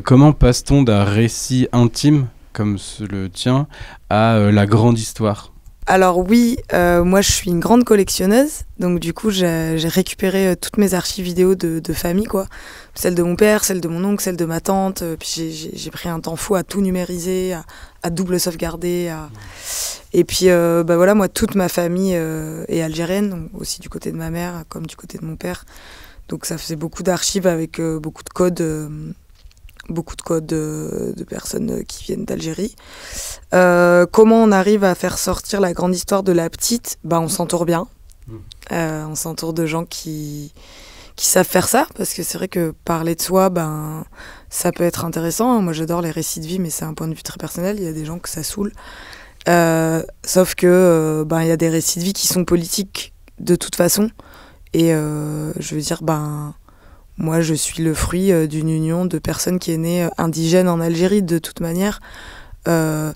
Comment passe-t-on d'un récit intime comme le tien à la grande histoire ? Alors oui, moi je suis une grande collectionneuse, donc du coup j'ai récupéré toutes mes archives vidéo de famille, quoi. Celle de mon père, celle de mon oncle, celle de ma tante, puis j'ai pris un temps fou à tout numériser, à double sauvegarder. Et puis voilà, moi toute ma famille est algérienne, donc aussi du côté de ma mère comme du côté de mon père. Donc ça faisait beaucoup d'archives avec beaucoup de codes de personnes qui viennent d'Algérie. Comment on arrive à faire sortir la grande histoire de la petite ? On s'entoure bien. On s'entoure de gens qui savent faire ça, parce que c'est vrai que parler de soi, ça peut être intéressant. Moi, j'adore les récits de vie, mais c'est un point de vue très personnel. Il y a des gens que ça saoule. Sauf que il y a des récits de vie qui sont politiques de toute façon. Et je veux dire, moi, je suis le fruit d'une union de personnes qui est née indigène en Algérie, de toute manière. Le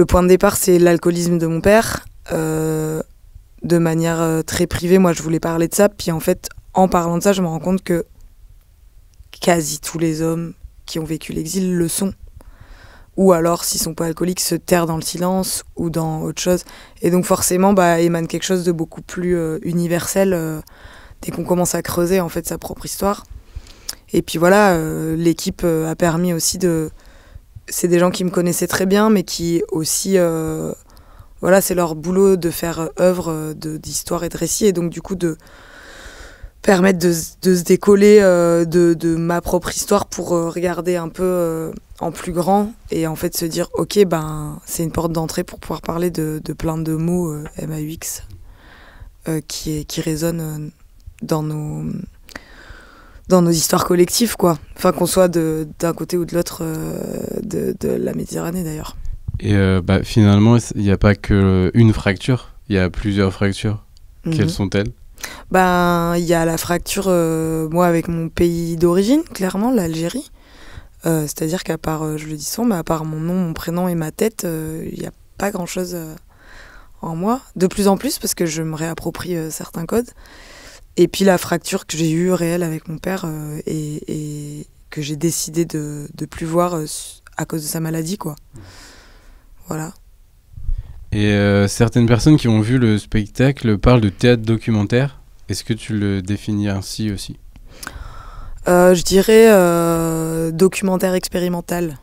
point de départ, c'est l'alcoolisme de mon père. De manière très privée, moi, je voulais parler de ça. Puis en fait, en parlant de ça, je me rends compte que quasi tous les hommes qui ont vécu l'exil le sont. Ou alors, s'ils sont pas alcooliques, se tairent dans le silence ou dans autre chose. Et donc forcément, émane quelque chose de beaucoup plus universel dès qu'on commence à creuser en fait sa propre histoire. Et puis voilà, l'équipe a permis aussi de... C'est des gens qui me connaissaient très bien, mais qui aussi... Voilà, c'est leur boulot de faire œuvre d'histoire et de récit, et donc du coup de permettre de se décoller de ma propre histoire pour regarder un peu en plus grand, et en fait se dire ok, c'est une porte d'entrée pour pouvoir parler de plein de mots MAUX qui résonnent dans nos histoires collectives, quoi. Enfin, qu'on soit d'un côté ou de l'autre de la Méditerranée, d'ailleurs. Et finalement, il n'y a pas qu'une fracture, il y a plusieurs fractures. Quelles sont-elles ? Il y a la fracture, moi, avec mon pays d'origine, clairement, l'Algérie. C'est-à-dire qu'à part, je le dis souvent, mais à part mon nom, mon prénom et ma tête, il n'y a pas grand-chose en moi. De plus en plus, parce que je me réapproprie certains codes. Et puis la fracture que j'ai eue réelle avec mon père et que j'ai décidé de plus voir à cause de sa maladie, quoi. Voilà. Et certaines personnes qui ont vu le spectacle parlent de théâtre documentaire. Est-ce que tu le définis ainsi aussi ? Je dirais documentaire expérimental.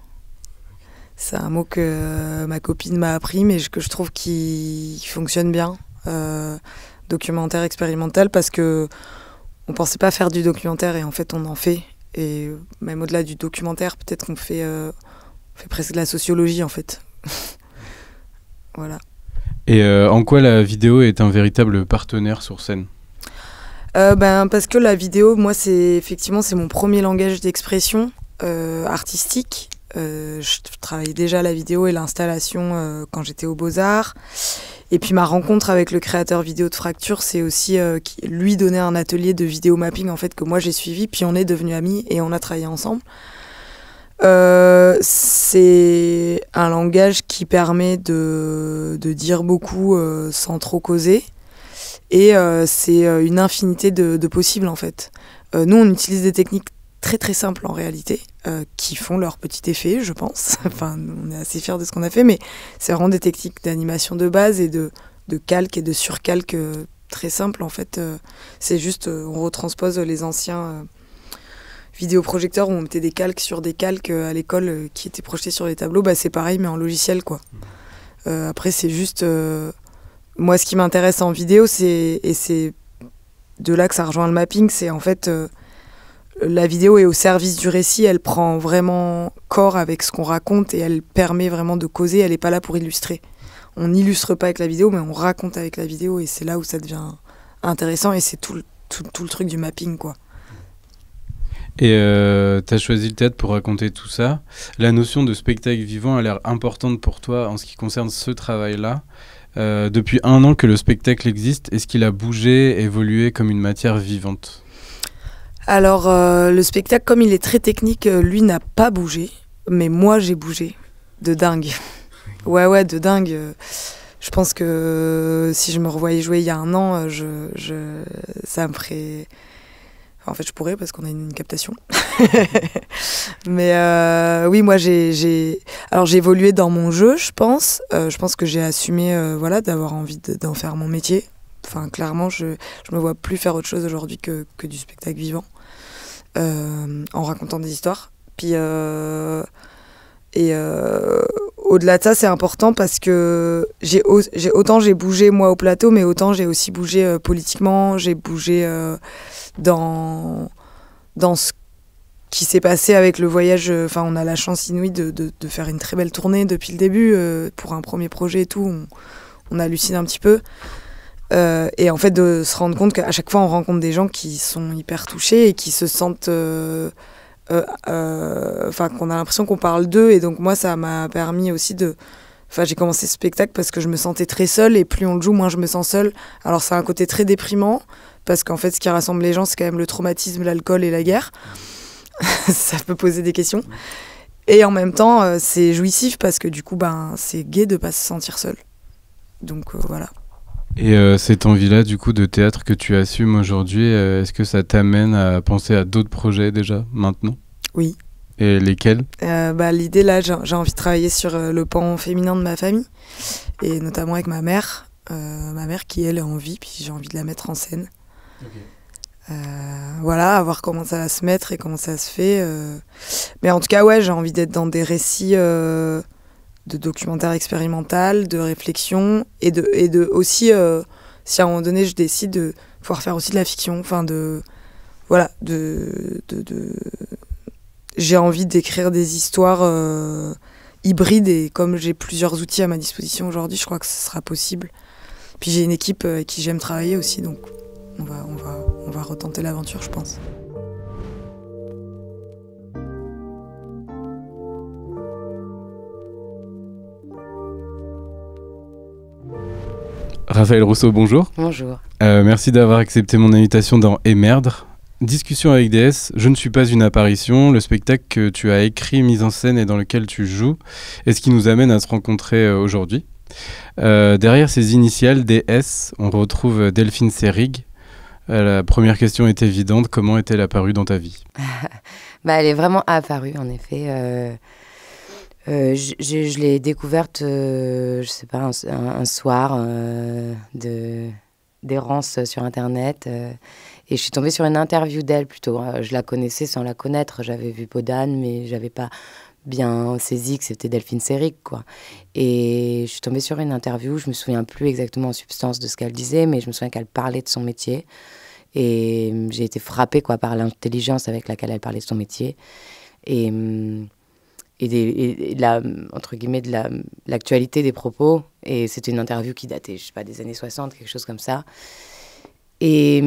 C'est un mot que ma copine m'a appris, mais que je trouve qui fonctionne bien. Documentaire expérimental, parce que on pensait pas faire du documentaire et en fait on en fait. Et même au-delà du documentaire, peut-être qu'on fait presque de la sociologie en fait. Voilà. Et en quoi la vidéo est un véritable partenaire sur scène ? Parce que la vidéo, moi, c'est mon premier langage d'expression artistique. Je travaillais déjà la vidéo et l'installation quand j'étais aux Beaux-Arts. Et puis ma rencontre avec le créateur vidéo de Fracture, c'est aussi lui donner un atelier de vidéo mapping en fait, que moi j'ai suivi, puis on est devenus amis et on a travaillé ensemble. C'est un langage qui permet de dire beaucoup sans trop causer. Et c'est une infinité de possibles en fait. Nous, on utilise des techniques très très simples en réalité, qui font leur petit effet, je pense. Enfin, on est assez fiers de ce qu'on a fait, mais c'est vraiment des techniques d'animation de base et de calque et de surcalque très simples en fait. C'est juste, on retranspose les anciens vidéoprojecteur où on mettait des calques sur des calques à l'école qui étaient projetés sur les tableaux, bah, c'est pareil mais en logiciel quoi. Après c'est juste moi ce qui m'intéresse en vidéo et c'est de là que ça rejoint le mapping, c'est en fait la vidéo est au service du récit, elle prend vraiment corps avec ce qu'on raconte et elle permet vraiment de causer, elle n'est pas là pour illustrer. On n'illustre pas avec la vidéo mais on raconte avec la vidéo et c'est là où ça devient intéressant et c'est tout le truc du mapping quoi. Et tu as choisi le théâtre pour raconter tout ça. La notion de spectacle vivant a l'air importante pour toi en ce qui concerne ce travail-là. Depuis 1 an que le spectacle existe, est-ce qu'il a bougé, évolué comme une matière vivante ? Alors, le spectacle, comme il est très technique, lui n'a pas bougé. Mais moi, j'ai bougé. De dingue. Ouais, de dingue. Je pense que si je me revoyais jouer il y a 1 an, ça me ferait... Enfin, en fait, je pourrais parce qu'on a une captation. Mais oui, moi, alors, j'ai évolué dans mon jeu, je pense. Je pense que j'ai assumé d'avoir envie d'en faire mon métier. Enfin, clairement, je me vois plus faire autre chose aujourd'hui que du spectacle vivant, en racontant des histoires. Puis, au-delà de ça, c'est important parce que autant j'ai bougé moi au plateau, mais autant j'ai aussi bougé politiquement, j'ai bougé dans ce qui s'est passé avec le voyage. Enfin, on a la chance inouïe de faire une très belle tournée depuis le début pour un premier projet et tout. On hallucine un petit peu. Et en fait, de se rendre compte qu'à chaque fois, on rencontre des gens qui sont hyper touchés et qui se sentent... qu'on a l'impression qu'on parle d'eux. Et donc, moi, ça m'a permis aussi de... Enfin, j'ai commencé ce spectacle parce que je me sentais très seule. Et plus on le joue, moins je me sens seule. Alors, ça a un côté très déprimant. Parce qu'en fait, ce qui rassemble les gens, c'est quand même le traumatisme, l'alcool et la guerre. Ça peut poser des questions. Et en même temps, c'est jouissif parce que du coup, c'est gai de ne pas se sentir seul. Donc, voilà. Et cette envie-là, du coup, de théâtre que tu assumes aujourd'hui, est-ce que ça t'amène à penser à d'autres projets déjà, maintenant ? Oui. Et lesquels ? L'idée, là, j'ai envie de travailler sur le pan féminin de ma famille, et notamment avec ma mère qui, elle, est en vie, puis j'ai envie de la mettre en scène. Okay. À voir comment ça va se mettre et comment ça se fait. Mais en tout cas, ouais, j'ai envie d'être dans des récits... de documentaire expérimental, de réflexion et de aussi si à un moment donné je décide de pouvoir faire aussi de la fiction, enfin j'ai envie d'écrire des histoires hybrides et comme j'ai plusieurs outils à ma disposition aujourd'hui, je crois que ce sera possible. Puis j'ai une équipe avec qui j'aime travailler aussi, donc on va retenter l'aventure, je pense. Raphaël Rousseau, bonjour. Bonjour. Merci d'avoir accepté mon invitation dans Émerdre. Discussion avec DS, Je ne suis pas une apparition, le spectacle que tu as écrit, mis en scène et dans lequel tu joues, et ce qui nous amène à se rencontrer aujourd'hui. Derrière ces initiales, DS, on retrouve Delphine Seyrig. La première question est évidente, comment est-elle apparue dans ta vie ? Elle est vraiment apparue, en effet. Je l'ai découverte, je sais pas, un soir d'errance sur Internet. Et je suis tombée sur une interview d'elle plutôt. Je la connaissais sans la connaître. J'avais vu Podane, mais j'avais pas bien saisi que c'était Delphine Seyrig, quoi. Et je suis tombée sur une interview. Je me souviens plus exactement en substance de ce qu'elle disait, mais je me souviens qu'elle parlait de son métier. Et j'ai été frappée, quoi, par l'intelligence avec laquelle elle parlait de son métier. Et entre guillemets, de l'actualité des propos. Et c'était une interview qui datait, je sais pas, des années 60, quelque chose comme ça. Et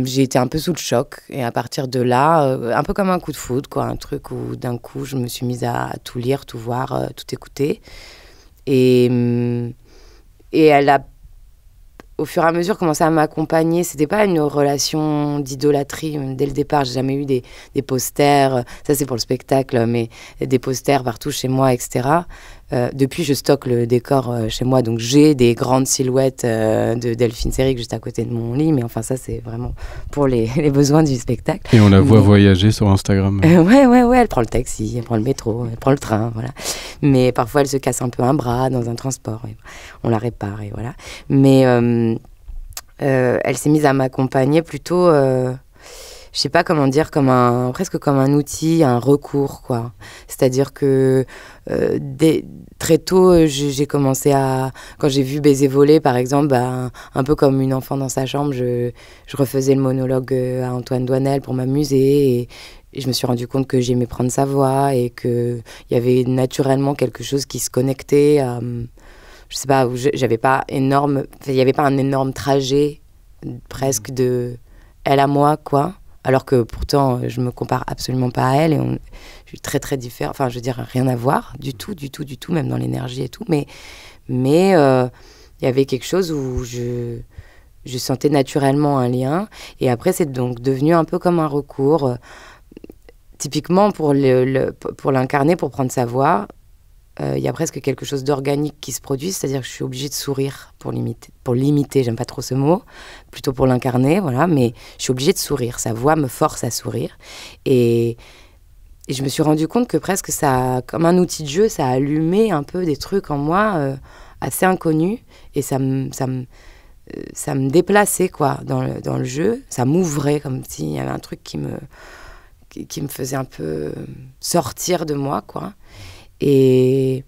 j'ai été un peu sous le choc. Et à partir de là, un peu comme un coup de foudre, quoi, un truc où d'un coup, je me suis mise à tout lire, tout voir, tout écouter. Et elle a, au fur et à mesure, commencé à m'accompagner. C'était pas une relation d'idolâtrie. Dès le départ, j'ai jamais eu des posters. Ça, c'est pour le spectacle, mais des posters partout chez moi, etc. Depuis, je stocke le décor chez moi. Donc, j'ai des grandes silhouettes de Delphine Seyrig juste à côté de mon lit. Mais enfin, ça, c'est vraiment pour les besoins du spectacle. Et on la voit voyager sur Instagram. Ouais. Elle prend le taxi, elle prend le métro, elle prend le train, voilà. Mais parfois, elle se casse un peu un bras dans un transport. On la répare, et voilà. Mais elle s'est mise à m'accompagner plutôt je sais pas comment dire, presque comme un outil, un recours, quoi. C'est-à-dire que très tôt, j'ai commencé quand j'ai vu Baiser volé, par exemple, un peu comme une enfant dans sa chambre, je refaisais le monologue à Antoine Doinel pour m'amuser et je me suis rendu compte que j'aimais prendre sa voix et qu'il y avait naturellement quelque chose qui se connectait à... Je sais pas, j'avais pas énorme... Il n'y avait pas un énorme trajet presque de elle à moi, quoi. Alors que pourtant, je me compare absolument pas à elle et je suis très, très différente. Enfin, je veux dire, rien à voir du tout, même dans l'énergie et tout. Mais il y avait quelque chose où je sentais naturellement un lien. Et après, c'est donc devenu un peu comme un recours. Typiquement, pour l'incarner, pour prendre sa voix, il y a presque quelque chose d'organique qui se produit, c'est-à-dire que je suis obligée de sourire pour l'imiter, j'aime pas trop ce mot, plutôt pour l'incarner, voilà, mais je suis obligée de sourire, sa voix me force à sourire. Et je me suis rendu compte que presque ça, comme un outil de jeu, ça allumait un peu des trucs en moi assez inconnus, et ça me déplaçait, quoi, dans le jeu, ça m'ouvrait, comme s'il y avait un truc qui me faisait un peu sortir de moi, quoi. Et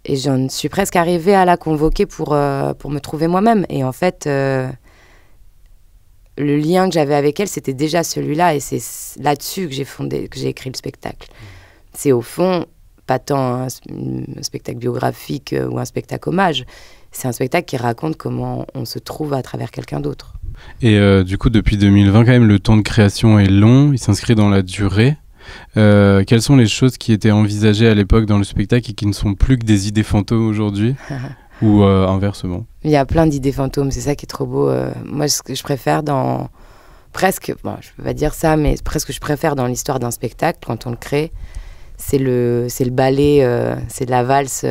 j'en suis presque arrivée à la convoquer pour me trouver moi-même. Et en fait, le lien que j'avais avec elle, c'était déjà celui-là. Et c'est là-dessus que j'ai écrit le spectacle. C'est au fond, pas tant un spectacle biographique ou un spectacle hommage. C'est un spectacle qui raconte comment on se trouve à travers quelqu'un d'autre. Et du coup, depuis 2020, quand même, le temps de création est long. Il s'inscrit dans la durée. Quelles sont les choses qui étaient envisagées à l'époque dans le spectacle et qui ne sont plus que des idées fantômes aujourd'hui ou inversement? Il y a plein d'idées fantômes, c'est ça qui est trop beau. Moi, ce que je préfère presque, bon, je peux pas dire ça, mais presque je préfère dans l'histoire d'un spectacle, quand on le crée, c'est le ballet, c'est de la valse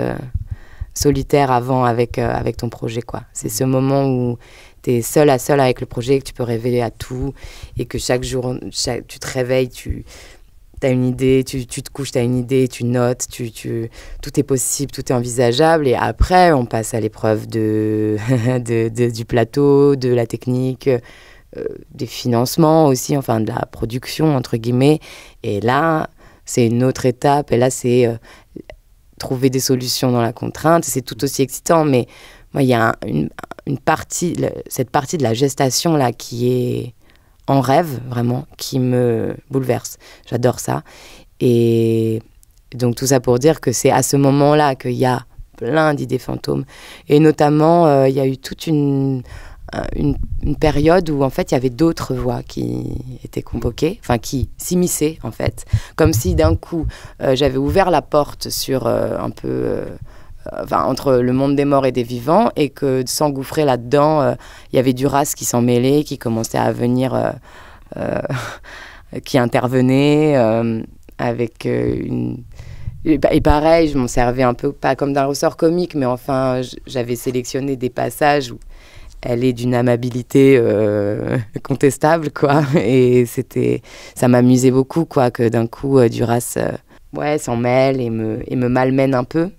solitaire avant avec ton projet, quoi. C'est ce moment où tu es seul à seul avec le projet, que tu peux révéler à tout et que chaque jour, tu te réveilles, t'as une idée, tu te couches, t'as une idée, tu notes, tout est possible, tout est envisageable. Et après, on passe à l'épreuve du plateau, de la technique, des financements aussi, enfin de la production, entre guillemets. Et là, c'est une autre étape. Et là, c'est trouver des solutions dans la contrainte. C'est tout aussi excitant. Mais moi, il y a une partie, cette partie de la gestation là qui est en rêve, vraiment, qui me bouleverse. J'adore ça. Et donc, tout ça pour dire que c'est à ce moment-là qu'il y a plein d'idées fantômes. Et notamment, il y a eu toute une période où, en fait, il y avait d'autres voix qui étaient convoquées, enfin, qui s'immisçaient, en fait. Comme si, d'un coup, j'avais ouvert la porte sur un peu... entre le monde des morts et des vivants, et que de s'engouffrer là-dedans, il y avait Duras qui s'en mêlait, qui commençait à venir, qui intervenait avec une... Et pareil, je m'en servais un peu, pas comme d'un ressort comique, mais enfin, j'avais sélectionné des passages où elle est d'une amabilité contestable, quoi, et ça m'amusait beaucoup, quoi, que d'un coup, Duras s'en mêle et me malmène un peu.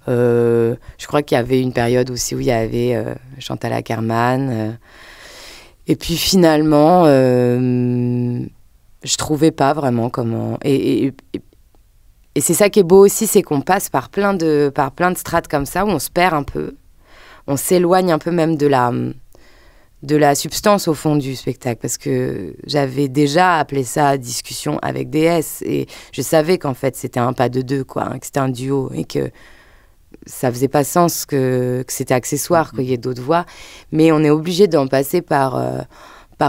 Je crois qu'il y avait une période aussi où il y avait Chantal Akerman. Et puis finalement, je trouvais pas vraiment comment... Et c'est ça qui est beau aussi, c'est qu'on passe par plein de strates comme ça, où on se perd un peu. On s'éloigne un peu même de la substance au fond du spectacle, parce que j'avais déjà appelé ça discussion avec DS, et je savais qu'en fait c'était un pas de deux, quoi, hein, que c'était un duo, et que ça faisait pas sens que c'était accessoire, qu'il y ait d'autres voix, mais on est obligé d'en passer par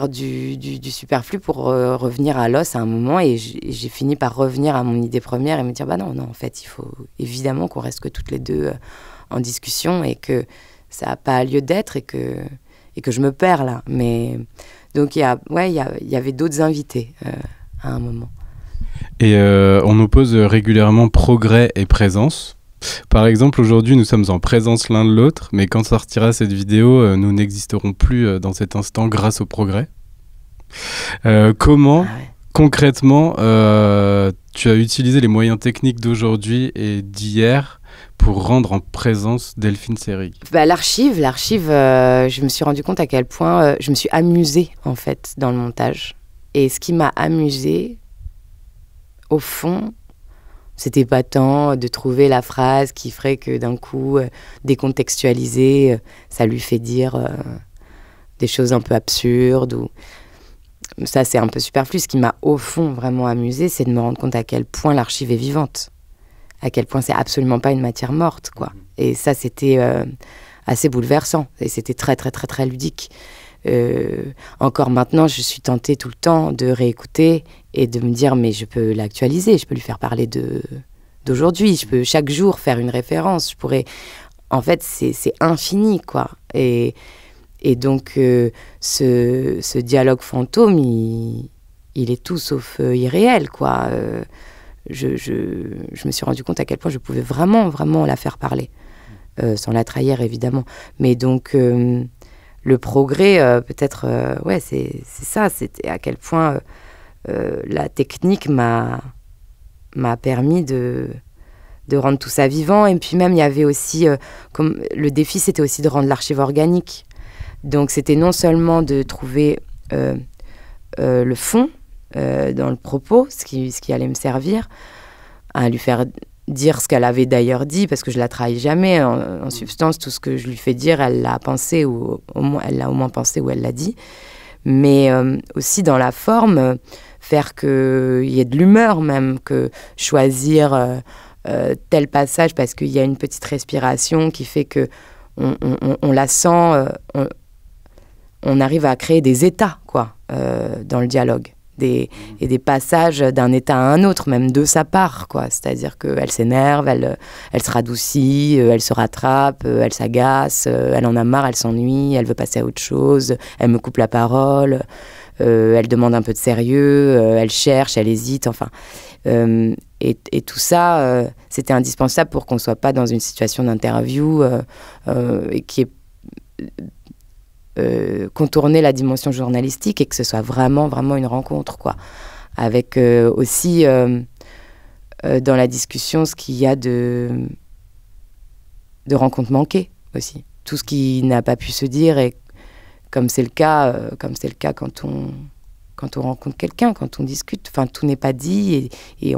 du superflu pour revenir à l'os à un moment, et j'ai fini par revenir à mon idée première et me dire non, en fait il faut évidemment qu'on reste que toutes les deux en discussion, et que ça n'a pas lieu d'être, et que je me perds là. Mais donc il y avait d'autres invités à un moment. Et on oppose régulièrement progrès et présence. Par exemple, aujourd'hui, nous sommes en présence l'un de l'autre, mais quand sortira cette vidéo, nous n'existerons plus dans cet instant grâce au progrès. Comment concrètement, tu as utilisé les moyens techniques d'aujourd'hui et d'hier pour rendre en présence Delphine Seyrig. L'archive, je me suis rendu compte à quel point je me suis amusée en fait dans le montage. Et ce qui m'a amusée, au fond, c'était pas tant de trouver la phrase qui ferait que d'un coup, décontextualisée, ça lui fait dire des choses un peu absurdes. Ou... Ça, c'est un peu superflu. Ce qui m'a au fond vraiment amusée, c'est de me rendre compte à quel point l'archive est vivante. À quel point c'est absolument pas une matière morte, quoi. Et ça, c'était assez bouleversant. Et c'était très, très, très, très ludique. Encore maintenant, je suis tentée tout le temps de réécouter et de me dire, mais je peux l'actualiser, je peux lui faire parler d'aujourd'hui, je peux chaque jour faire une référence. Je pourrais... En fait, c'est infini, quoi. Et donc, ce dialogue fantôme, il est tout sauf irréel, quoi. Je me suis rendu compte à quel point je pouvais vraiment, vraiment la faire parler. Sans la trahir, évidemment. Mais donc... le progrès, peut-être, ouais, c'est ça. C'était à quel point la technique m'a permis de rendre tout ça vivant. Et puis même, il y avait aussi, comme le défi, c'était aussi de rendre l'archive organique. Donc, c'était non seulement de trouver le fond dans le propos, ce qui allait me servir, à lui faire dire ce qu'elle avait d'ailleurs dit, parce que je la trahis jamais. En substance, tout ce que je lui fais dire, elle l'a pensé, ou elle l'a au moins pensé, ou elle l'a dit. Mais aussi dans la forme, faire qu'il y ait de l'humeur même, que choisir tel passage parce qu'il y a une petite respiration qui fait que on la sent, on arrive à créer des états, quoi, dans le dialogue. Et des passages d'un état à un autre, même de sa part, quoi. C'est-à-dire qu'elle s'énerve, elle se radoucit, elle se rattrape, elle s'agace, elle en a marre, elle s'ennuie, elle veut passer à autre chose, elle me coupe la parole, elle demande un peu de sérieux, elle cherche, elle hésite, enfin. Et tout ça, c'était indispensable pour qu'on ne soit pas dans une situation d'interview et qui est... contourner la dimension journalistique et que ce soit vraiment, vraiment une rencontre, quoi. Avec aussi, dans la discussion, ce qu'il y a de rencontres manquées aussi. Tout ce qui n'a pas pu se dire, et comme c'est le cas quand on rencontre quelqu'un, quand on discute, enfin, tout n'est pas dit et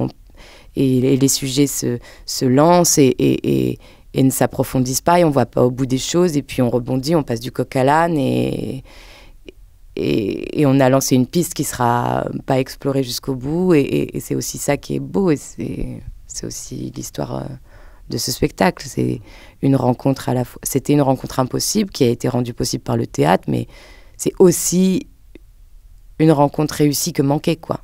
les sujets se lancent et ne s'approfondissent pas et on ne voit pas au bout des choses et puis on rebondit, on passe du coq à l'âne et on a lancé une piste qui ne sera pas explorée jusqu'au bout et c'est aussi ça qui est beau et c'est aussi l'histoire de ce spectacle. C'est une rencontre à la fois... C'était une rencontre impossible qui a été rendue possible par le théâtre, mais c'est aussi une rencontre réussie que manquée, quoi.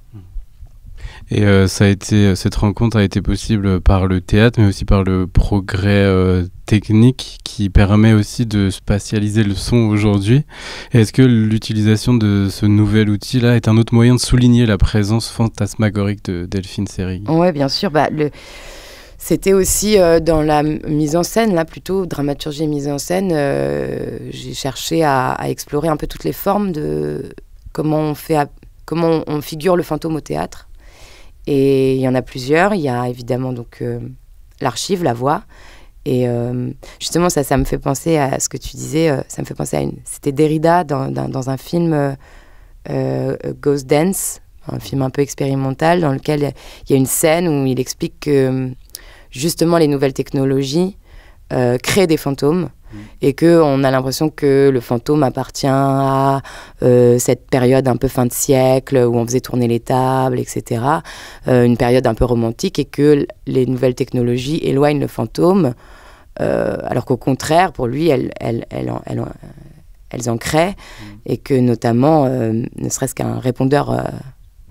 Et cette rencontre a été possible par le théâtre, mais aussi par le progrès technique qui permet aussi de spatialiser le son aujourd'hui. Et est-ce que l'utilisation de ce nouvel outil-là est un autre moyen de souligner la présence fantasmagorique de Delphine Seyrig ? Oui, bien sûr. C'était aussi dans la mise en scène, là, plutôt dramaturgie et mise en scène. J'ai cherché à explorer un peu toutes les formes de comment on figure le fantôme au théâtre. Et il y en a plusieurs. Il y a évidemment donc l'archive, la voix. Et justement, ça me fait penser à ce que tu disais. Ça me fait penser à c'était Derrida dans un film Ghost Dance, un film un peu expérimental dans lequel il y a une scène où il explique que justement les nouvelles technologies créent des fantômes. Et qu'on a l'impression que le fantôme appartient à cette période un peu fin de siècle où on faisait tourner les tables, etc. Une période un peu romantique et que les nouvelles technologies éloignent le fantôme alors qu'au contraire, pour lui, elles en créent et que notamment, ne serait-ce qu'un répondeur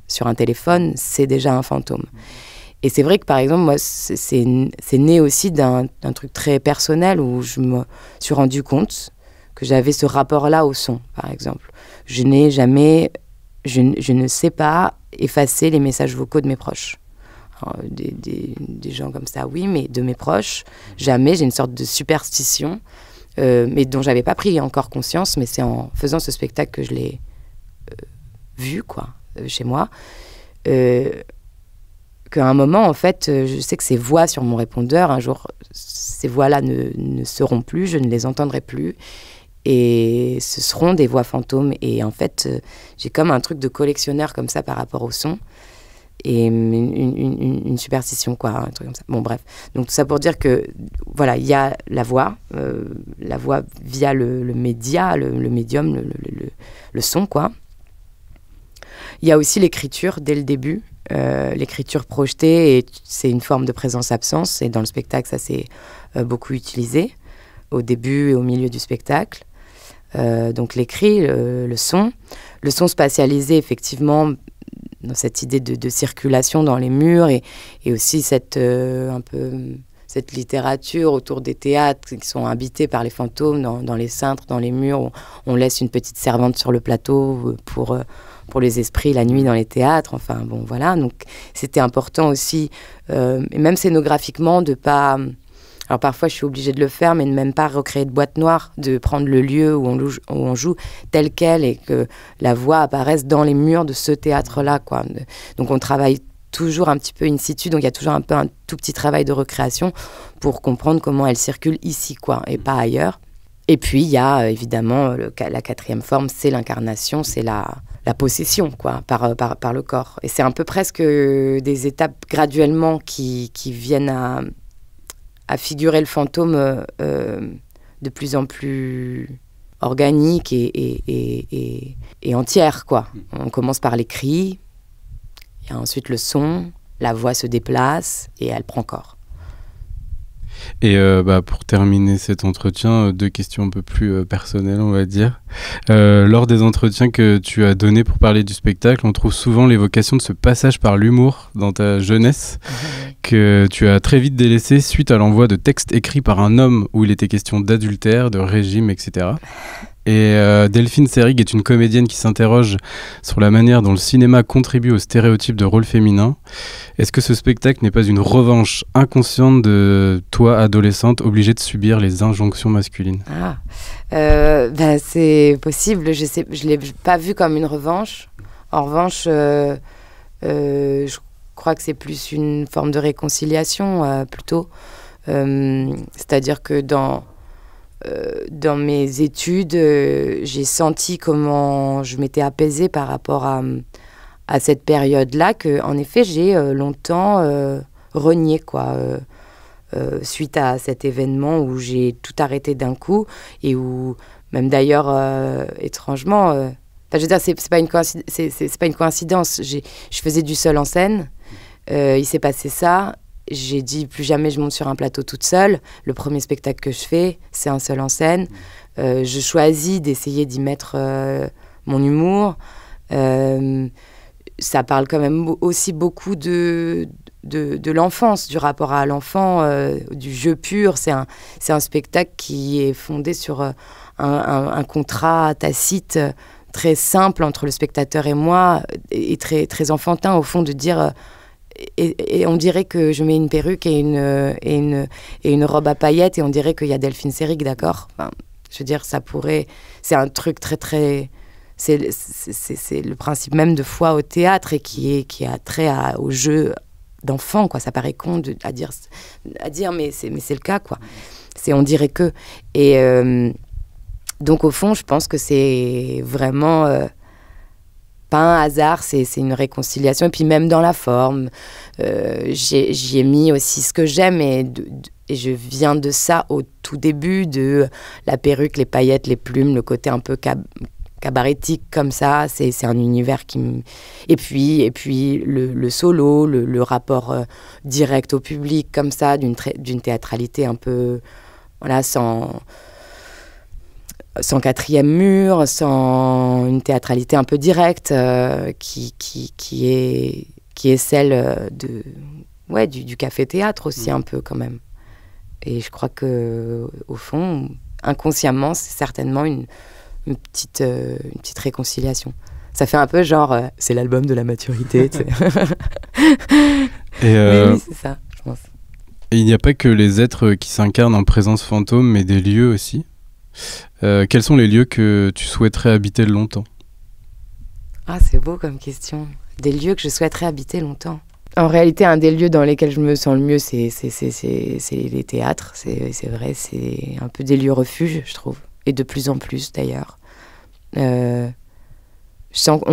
sur un téléphone, c'est déjà un fantôme. Et c'est vrai que, par exemple, moi, c'est né aussi d'un truc très personnel où je me suis rendu compte que j'avais ce rapport-là au son, par exemple. Je ne sais pas effacer les messages vocaux de mes proches. Alors, des gens comme ça, oui, mais de mes proches, jamais. J'ai une sorte de superstition, mais dont je n'avais pas pris encore conscience, mais c'est en faisant ce spectacle que je l'ai vu, quoi, chez moi. qu'à un moment, en fait, je sais que ces voix sur mon répondeur, un jour, ces voix-là ne seront plus, je ne les entendrai plus. Et ce seront des voix fantômes. Et en fait, j'ai comme un truc de collectionneur comme ça par rapport au son. Et une superstition, quoi, un truc comme ça. Bon, bref. Donc, tout ça pour dire que, voilà, il y a la voix via le média, le médium, le son, quoi. Il y a aussi l'écriture dès le début. L'écriture projetée, et c'est une forme de présence-absence. Et dans le spectacle, ça c'est beaucoup utilisé, au début et au milieu du spectacle. Donc l'écrit, le son spatialisé, effectivement, dans cette idée de circulation dans les murs, et aussi cette littérature autour des théâtres qui sont habités par les fantômes, dans les cintres, dans les murs, où on laisse une petite servante sur le plateau pour les esprits la nuit dans les théâtres. Enfin, bon, voilà. Donc, c'était important aussi, et même scénographiquement, de pas... Alors, parfois, je suis obligée de le faire, mais de même pas recréer de boîte noire, de prendre le lieu où on joue tel quel, et que la voix apparaisse dans les murs de ce théâtre-là, quoi. Donc, on travaille toujours un petit peu in situ, donc il y a toujours un tout petit travail de recréation pour comprendre comment elle circule ici, quoi, et pas ailleurs. Et puis, il y a évidemment la quatrième forme, c'est l'incarnation, c'est la possession, quoi, par le corps. Et c'est un peu presque des étapes graduellement qui viennent à figurer le fantôme de plus en plus organique et entière, quoi. On commence par les cris, il y a ensuite le son, la voix se déplace et elle prend corps. Et pour terminer cet entretien, 2 questions un peu plus personnelles, on va dire. Lors des entretiens que tu as donnés pour parler du spectacle, on trouve souvent l'évocation de ce passage par l'humour dans ta jeunesse, que tu as très vite délaissé suite à l'envoi de textes écrits par un homme où il était question d'adultère, de régime, etc. Et Delphine Seyrig est une comédienne qui s'interroge sur la manière dont le cinéma contribue aux stéréotypes de rôle féminin. Est-ce que ce spectacle n'est pas une revanche inconsciente de toi, adolescente, obligée de subir les injonctions masculines ? C'est possible, je ne l'ai pas vu comme une revanche. En revanche, je crois que c'est plus une forme de réconciliation, plutôt. C'est-à-dire que dans mes études, j'ai senti comment je m'étais apaisée par rapport à cette période-là, que en effet j'ai longtemps renié, quoi, suite à cet événement où j'ai tout arrêté d'un coup, et où même d'ailleurs étrangement, je veux dire, c'est pas une coïncidence. Je faisais du seul en scène, il s'est passé ça. J'ai dit plus jamais je monte sur un plateau toute seule. Le premier spectacle que je fais, c'est un seul en scène. Je choisis d'essayer d'y mettre mon humour. Ça parle quand même aussi beaucoup de l'enfance, du rapport à l'enfant, du jeu pur. C'est un spectacle qui est fondé sur un contrat tacite très simple entre le spectateur et moi, et très, très enfantin au fond, de dire... Et on dirait que je mets une perruque et une robe à paillettes, et on dirait qu'il y a Delphine Seyrig, d'accord, enfin, je veux dire, ça pourrait... C'est un truc très, très... C'est le principe même de foi au théâtre, et qui a trait au jeu d'enfant, quoi. Ça paraît con à dire, mais c'est le cas, quoi. On dirait que... Et donc, au fond, je pense que c'est vraiment... pas un hasard, c'est une réconciliation. Et puis même dans la forme, j'y ai mis aussi ce que j'aime, et je viens de ça au tout début, de la perruque, les paillettes, les plumes, le côté un peu cabaretique comme ça. C'est un univers qui me... Et puis le solo, le rapport direct au public comme ça, d'une théâtralité un peu... Voilà, sans quatrième mur, sans une théâtralité un peu directe, qui est celle du café-théâtre aussi, un peu quand même. Et je crois que au fond, inconsciemment, c'est certainement une petite réconciliation. Ça fait un peu genre, c'est l'album de la maturité. Mais oui, c'est ça, je pense. Et il n'y a pas que les êtres qui s'incarnent en présence fantôme, mais des lieux aussi. Quels sont les lieux que tu souhaiterais habiter longtemps ? Ah, c'est beau comme question. Des lieux que je souhaiterais habiter longtemps. En réalité, un des lieux dans lesquels je me sens le mieux, c'est les théâtres. C'est vrai, c'est un peu des lieux refuges, je trouve. Et de plus en plus, d'ailleurs. On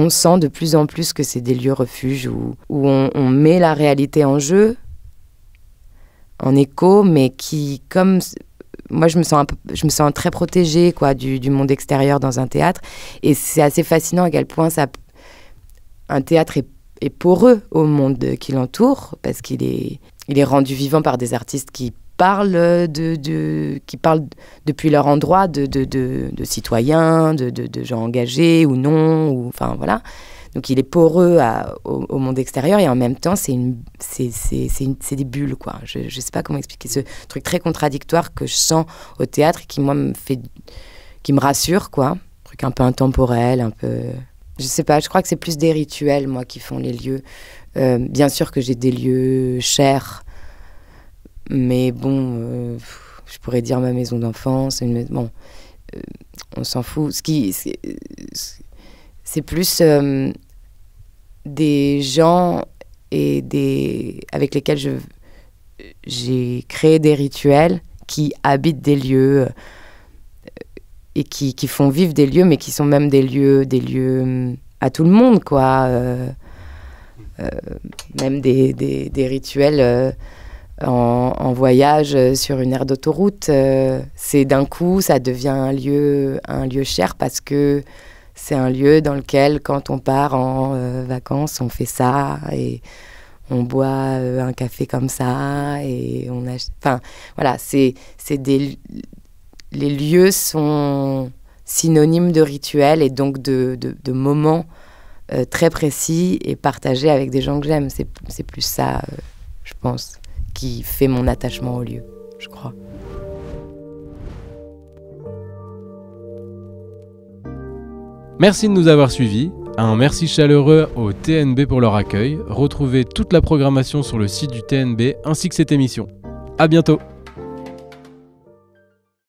sent de plus en plus que c'est des lieux refuges où on met la réalité en jeu, en écho, mais qui, comme... Moi, je me sens très protégée, quoi, du monde extérieur dans un théâtre. Et c'est assez fascinant à quel point un théâtre est poreux au monde qui l'entoure, parce qu'il est rendu vivant par des artistes qui parlent qui parlent depuis leur endroit de citoyens, de gens engagés ou non, ou enfin voilà. Donc il est poreux au monde extérieur, et en même temps c'est des bulles, quoi. Je sais pas comment expliquer ce truc très contradictoire que je sens au théâtre et qui moi qui me rassure, quoi. Un truc un peu intemporel, un peu... Je sais pas, je crois que c'est plus des rituels, moi, qui font les lieux. Bien sûr que j'ai des lieux chers, mais bon, je pourrais dire ma maison d'enfance. Bon, on s'en fout. C'est plus des gens avec lesquels j'ai créé des rituels qui habitent des lieux... et qui font vivre des lieux, mais qui sont même des lieux à tout le monde, quoi. Même des rituels en voyage sur une aire d'autoroute. C'est d'un coup, ça devient un lieu cher parce que c'est un lieu dans lequel, quand on part en vacances, on fait ça et on boit un café comme ça et on achète... Enfin, voilà, les lieux sont synonymes de rituels et donc de moments très précis et partagés avec des gens que j'aime. C'est plus ça, je pense, qui fait mon attachement au lieu, je crois. Merci de nous avoir suivis. Un merci chaleureux au TNB pour leur accueil. Retrouvez toute la programmation sur le site du TNB ainsi que cette émission. À bientôt.